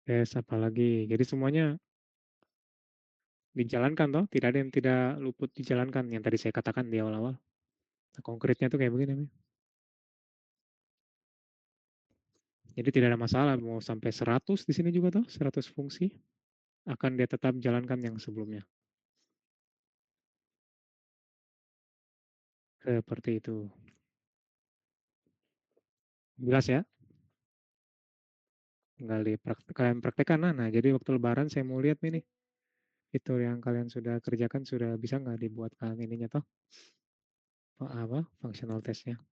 Tes apalagi, jadi semuanya dijalankan toh, tidak ada yang tidak luput dijalankan yang tadi saya katakan di awal-awal. Nah, konkretnya tuh kayak begini nih. Jadi tidak ada masalah mau sampai 100 di sini juga tuh, 100 fungsi akan dia tetap jalankan yang sebelumnya. Seperti itu. Jelas ya? Tinggal kalian praktekkan. Nah, jadi waktu lebaran saya mau lihat nih, fitur yang kalian sudah kerjakan sudah bisa nggak dibuatkan ininya toh? Apa? Functional testnya.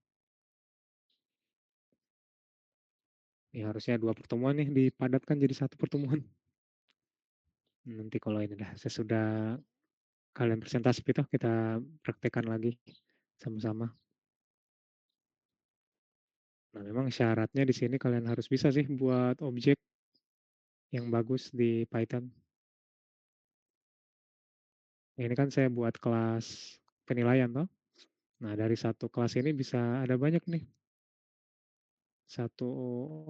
Ya harusnya 2 pertemuan nih dipadatkan jadi 1 pertemuan. Nanti kalau ini dah sesudah kalian presentasi itu kita praktekkan lagi sama-sama. Nah, memang syaratnya di sini kalian harus bisa sih buat objek yang bagus di Python. Ini kan saya buat kelas penilaian toh. Nah, dari satu kelas ini bisa ada banyak nih. Satu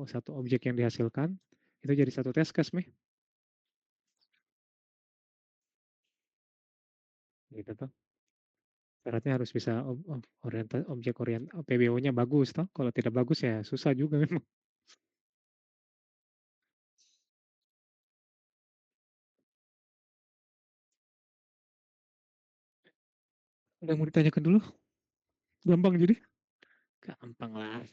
satu objek yang dihasilkan itu jadi satu test case nih. Gitu toh. Syaratnya harus bisa objek orient PBO-nya bagus toh. Kalau tidak bagus ya susah juga memang. Ada yang mau ditanyakan dulu? Gampang jadi? Gampang lah.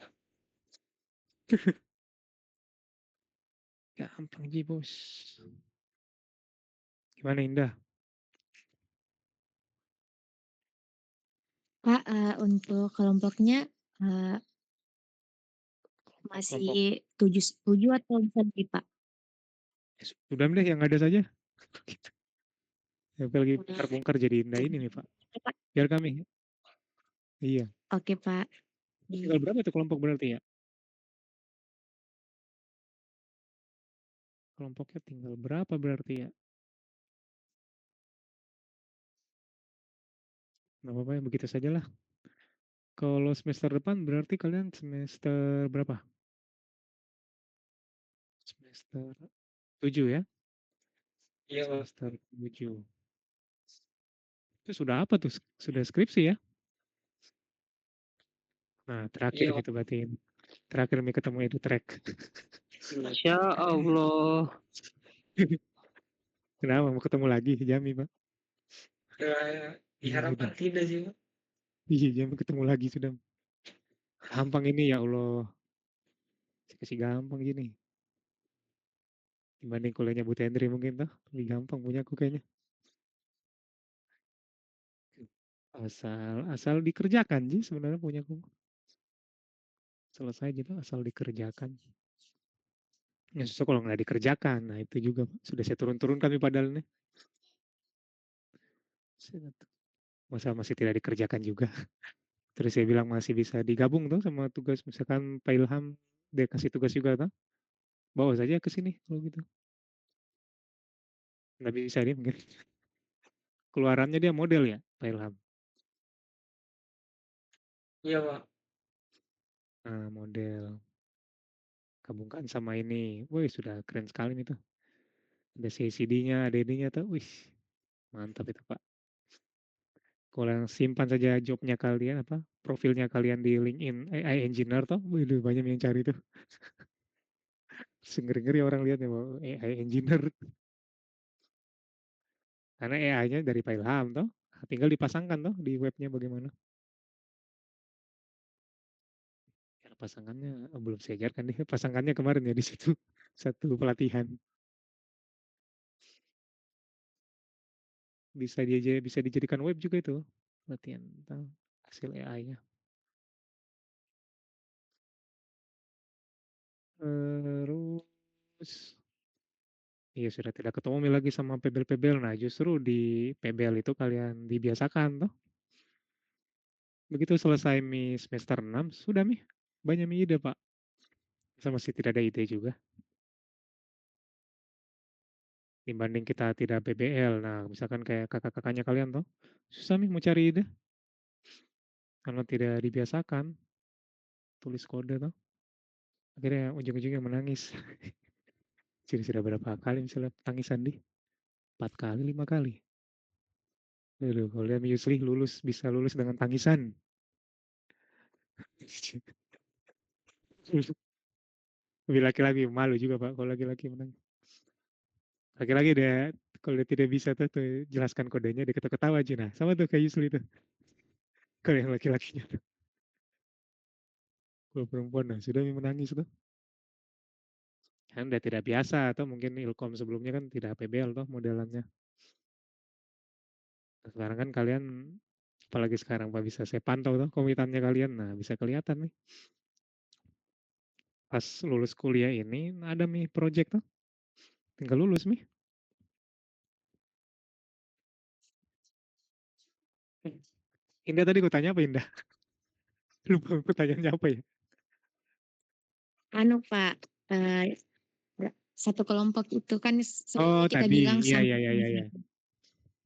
Gampang Ji bos. Gimana Indah? Pak, untuk kelompoknya, Kelompok. masih 7 atau bisa lebih, Pak? Ya sudah deh yang ada saja. Yang lagi Udah. bongkar jadi Indah ini nih Pak. Oke, Pak. Biar kami. Iya. Oke, Pak. Tinggal berapa itu kelompok berarti ya? Kelompoknya tinggal berapa berarti ya? Nggak apa-apa ya, begitu saja lah. Kalau semester depan berarti kalian semester berapa? Semester 7 ya? Iya, Pak. Semester 7. Itu sudah apa tuh? Sudah skripsi ya? Nah, terakhir Iya, Pak. gitu berarti. Terakhir nih ketemu itu track. Masya Allah. Kenapa mau ketemu lagi Jami, Pak? Ya, Iya diharapkan sudah. tidak sih, Pak. Iya, Jami ketemu lagi sudah. Gampang ini ya Allah. Kasih gampang gini. Dibanding kuliahnya Bu Tendri mungkin tuh. Lebih gampang punya aku kayaknya. Asal dikerjakan sih sebenarnya punya aku. Selesai gitu asal dikerjakan. Ya susah kalau nggak dikerjakan. Nah itu juga Pak. Sudah saya turun-turun kami padahal nih. Masa masih tidak dikerjakan juga. Terus saya bilang masih bisa digabung tuh sama tugas. Misalkan Pak Ilham dia kasih tugas juga tuh. Bawa saja ke sini kalau gitu. Nggak bisa dia mungkin. Keluarannya dia model ya Pak Ilham. Iya, Pak. Nah, model. Gabungkan sama ini. Wih sudah keren sekali nih tuh. Ada CCD-nya, ada ininya tuh. Wih mantap itu Pak. Kalau yang simpan saja jobnya kalian apa, profilnya kalian di LinkedIn AI engineer toh, waduh banyak yang cari tuh. Ngeri-ngeri orang lihatnya bahwa AI engineer. Karena AI-nya dari Pak Ilham toh, tinggal dipasangkan toh di webnya bagaimana. Ya, pasangannya belum saya ajarkan deh, pasangannya kemarin ya di situ satu pelatihan. Bisa dijadikan web juga itu pelatihan tentang hasil AI-nya. Terus iya sudah tidak ketemu Mi lagi sama PBL-PBL. Nah justru di PBL itu kalian dibiasakan toh. Begitu selesai Mi semester 6 sudah Mi banyak Mi ide Pak. Masa masih tidak ada ide juga. Dibanding kita tidak PBL. Nah misalkan kayak kakak-kakaknya kalian toh. Susah Mi mau cari ide. Karena tidak dibiasakan tulis kode toh. Akhirnya ujung-ujungnya menangis. Jadi sudah berapa kali misalnya tangisan di 4 kali, 5 kali. Aduh, kalau lihat Yusli bisa lulus dengan tangisan. Lebih laki-laki malu juga Pak kalau laki-laki menang. Laki-laki dia kalau dia tidak bisa tuh jelaskan kodenya dia ketawa-ketawa aja. Nah, sama tuh kayak Yusli tuh. Kalau yang laki-lakinya tuh. Kalau perempuan nah sudah menangis tuh. Kan udah tidak biasa atau mungkin Ilkom sebelumnya kan tidak PBL tuh modelannya. Nah, sekarang kan kalian apalagi sekarang Pak bisa saya pantau tuh komitannya kalian. Nah, bisa kelihatan nih. Pas lulus kuliah ini ada nih project tuh. Tinggal lulus nih. Indah tadi gue tanya apa Indah? Lupa pertanyaannya apa ya? Anu Pak, satu kelompok itu kan Oh kita tadi, bilang iya iya sampai iya iya. Iya.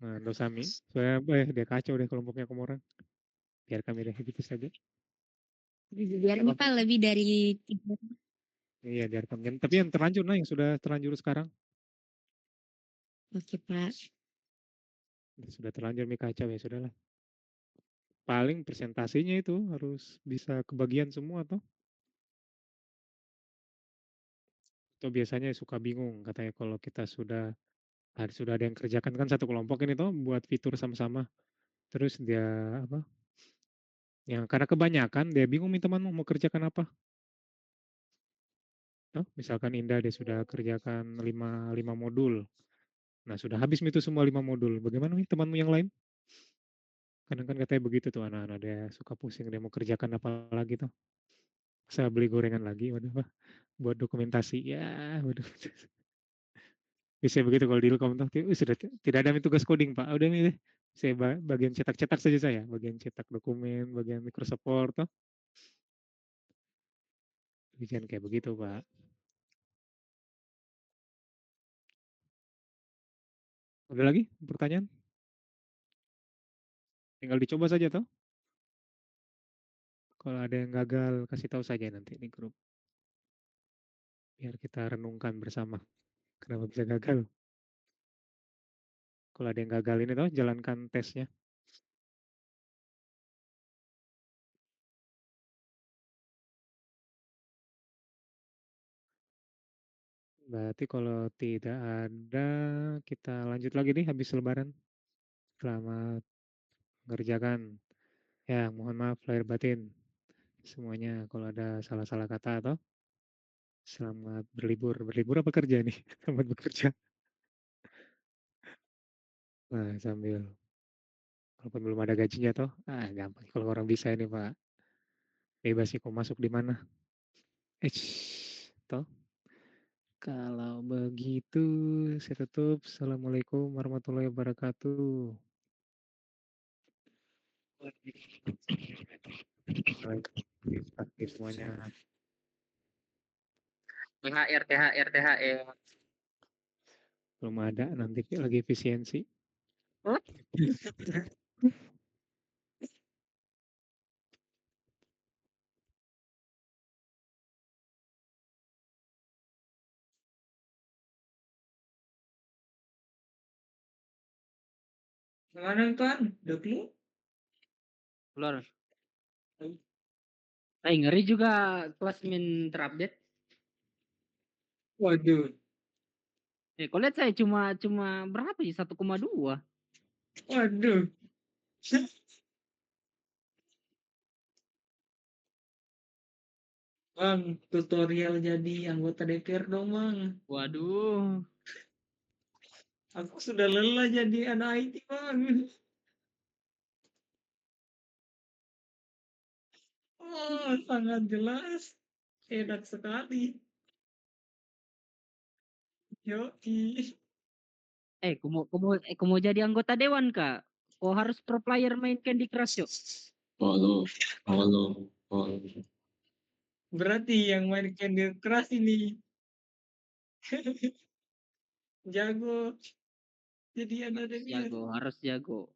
Nah, Dosami, saya dia kacau deh kelompoknya Komorang. Biar kami deh gitu saja. biar nih Pak lebih dari 3. Iya biar kami. Tapi yang terlanjur nah yang sudah terlanjur sekarang Oke Pak. sudah terlanjur mi kacau ya sudahlah. Paling presentasinya itu harus bisa kebagian semua toh. Atau biasanya suka bingung katanya kalau kita sudah ada yang kerjakan kan satu kelompok ini toh buat fitur sama-sama. Terus dia apa? Yang karena kebanyakan dia bingung nih teman mau kerjakan apa. Toh, misalkan Indah dia sudah kerjakan 5 modul. Nah, sudah habis itu semua 5 modul. Bagaimana nih temanmu yang lain? Kadang kan katanya begitu tuh anak-anak dia suka pusing dia mau kerjakan apa lagi tuh. Saya beli gorengan lagi, waduh, Pak, buat dokumentasi. Ya, waduh. Bisa begitu kalau di Ilkom tuh, sudah tidak ada tugas coding, Pak. Udah nih, saya bagian cetak-cetak saja saya, bagian cetak dokumen, bagian Microsoft Word tuh. Bikin kayak begitu, Pak. Ada lagi pertanyaan? Tinggal dicoba saja tuh. Kalau ada yang gagal, kasih tahu saja nanti di grup. Biar kita renungkan bersama. Kenapa bisa gagal? Kalau ada yang gagal ini tuh, jalankan tesnya. Berarti kalau tidak ada, kita lanjut lagi nih habis lebaran. Selamat mengerjakan. Ya, mohon maaf lahir batin. Semuanya kalau ada salah-salah kata atau selamat berlibur. Berlibur apa kerja nih? Selamat bekerja. Nah, sambil walaupun belum ada gajinya toh, gampang kalau orang bisa ini Pak. Bebas sih kau masuk di mana. Toh. Kalau begitu, saya tutup. Assalamualaikum warahmatullahi wabarakatuh. Baik, semuanya. THR, THR, THR. Belum ada, nanti lagi efisiensi. Gimana Tuan? Udah clear? Keluar. Ngeri juga klasmen terupdate. Waduh. Kau lihat saya cuma berapa sih 1,2. Waduh. Bang, tutorial jadi anggota DPR dong, Bang. Waduh. Aku sudah lelah jadi anak IT, Bang. Oh, sangat jelas. Enak sekali. Yoi. Kau mau jadi anggota dewan kak? Kau harus pro player main Candy Crush yuk. Halo. Berarti yang main Candy Crush ini jago. Jadi anak DPR. Harus jago.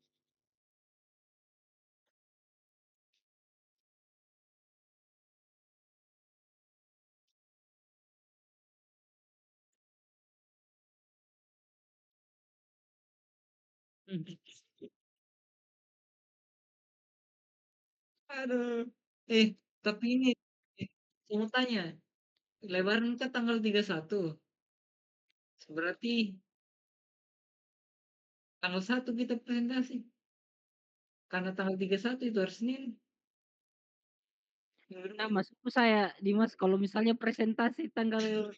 Aduh. Tapi ini saya mau tanya. Lebaran kan tanggal 31. Berarti tanggal 1 kita presentasi. Karena tanggal 31 itu harus Senin. Nah, maksudku saya Dimas kalau misalnya presentasi tanggal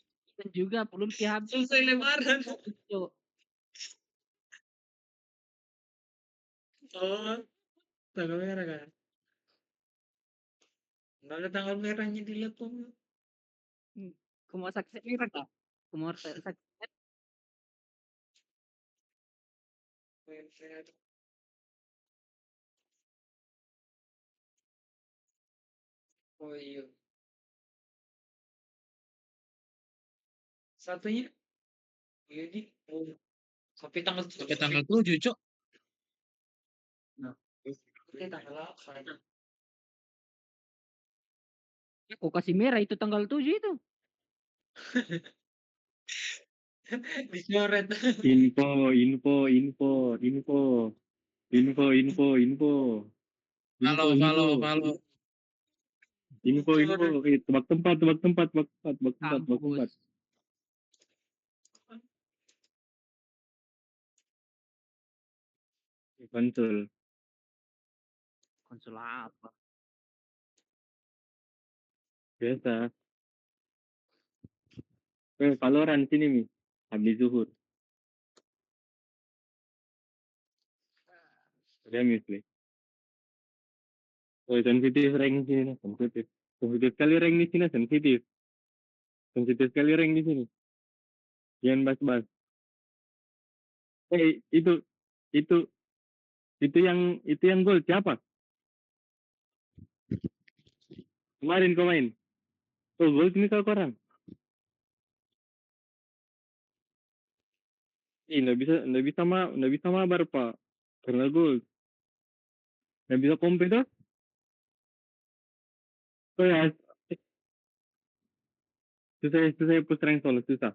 juga belum pihak Selesai Lebaran. yuk. Oh, tanggal merah kan? Nggak ada tanggal merahnya di laptop. Kau mau saksi merah kak? Kau mau saksi Oh iya. Satunya? Iya di. Oh. Sampai tanggal 7, Cok. Sampai tanggal 8. kau kasih merah itu tanggal 7 itu. Dicoret. Info. Halo. Info. Tebak tempat. Kampus. Konsul apa? Biasa. Valorant sini nih. Habis zuhur. Ada misli. Oh, sensitif rank di sini, sensitif. Sensitif sekali rank di sini, sensitif. Sensitif sekali rank di sini. Jangan bas-bas. Itu yang gol siapa? Kemarin kau main. Oh, gol ini kau orang. Nggak bisa mabar Pak. Karena gol. Nggak bisa kompet tuh. Oh ya, susah push rank solo, susah.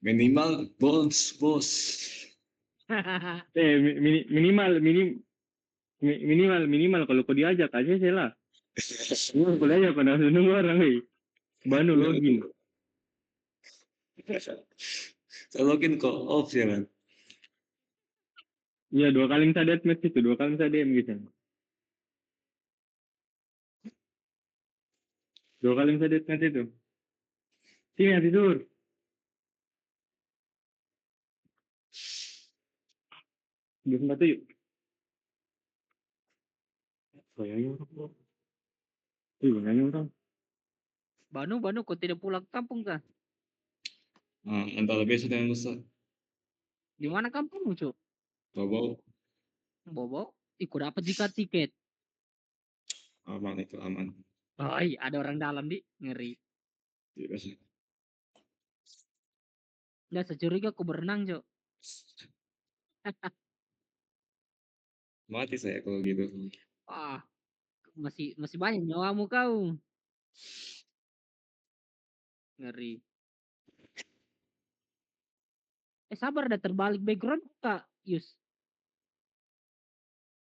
Minimal bos. Minimal kalau kau diajak aja sih lah. Kau diajak pada nunggu orang Banu login. Saya login kok off ya kan. Iya 2 kali saya deathmatch itu, 2 kali saya DM gitu. 2 kali saya deathmatch itu. Sini habis sur. Belum satu yuk. Bayangin orang. Bayangin orang. Banu kau tidak pulang kampung kah? Antara besok dan lusa. Di mana kampungmu, Cuk? Bobo. Ikut dapat jika tiket. Aman itu aman. Ada orang dalam di ngeri. Nggak securiga aku berenang, Cuk. Mati saya kalau gitu. Masih banyak nyawamu kau. Ngeri. Sabar dah terbalik background Kak Yus.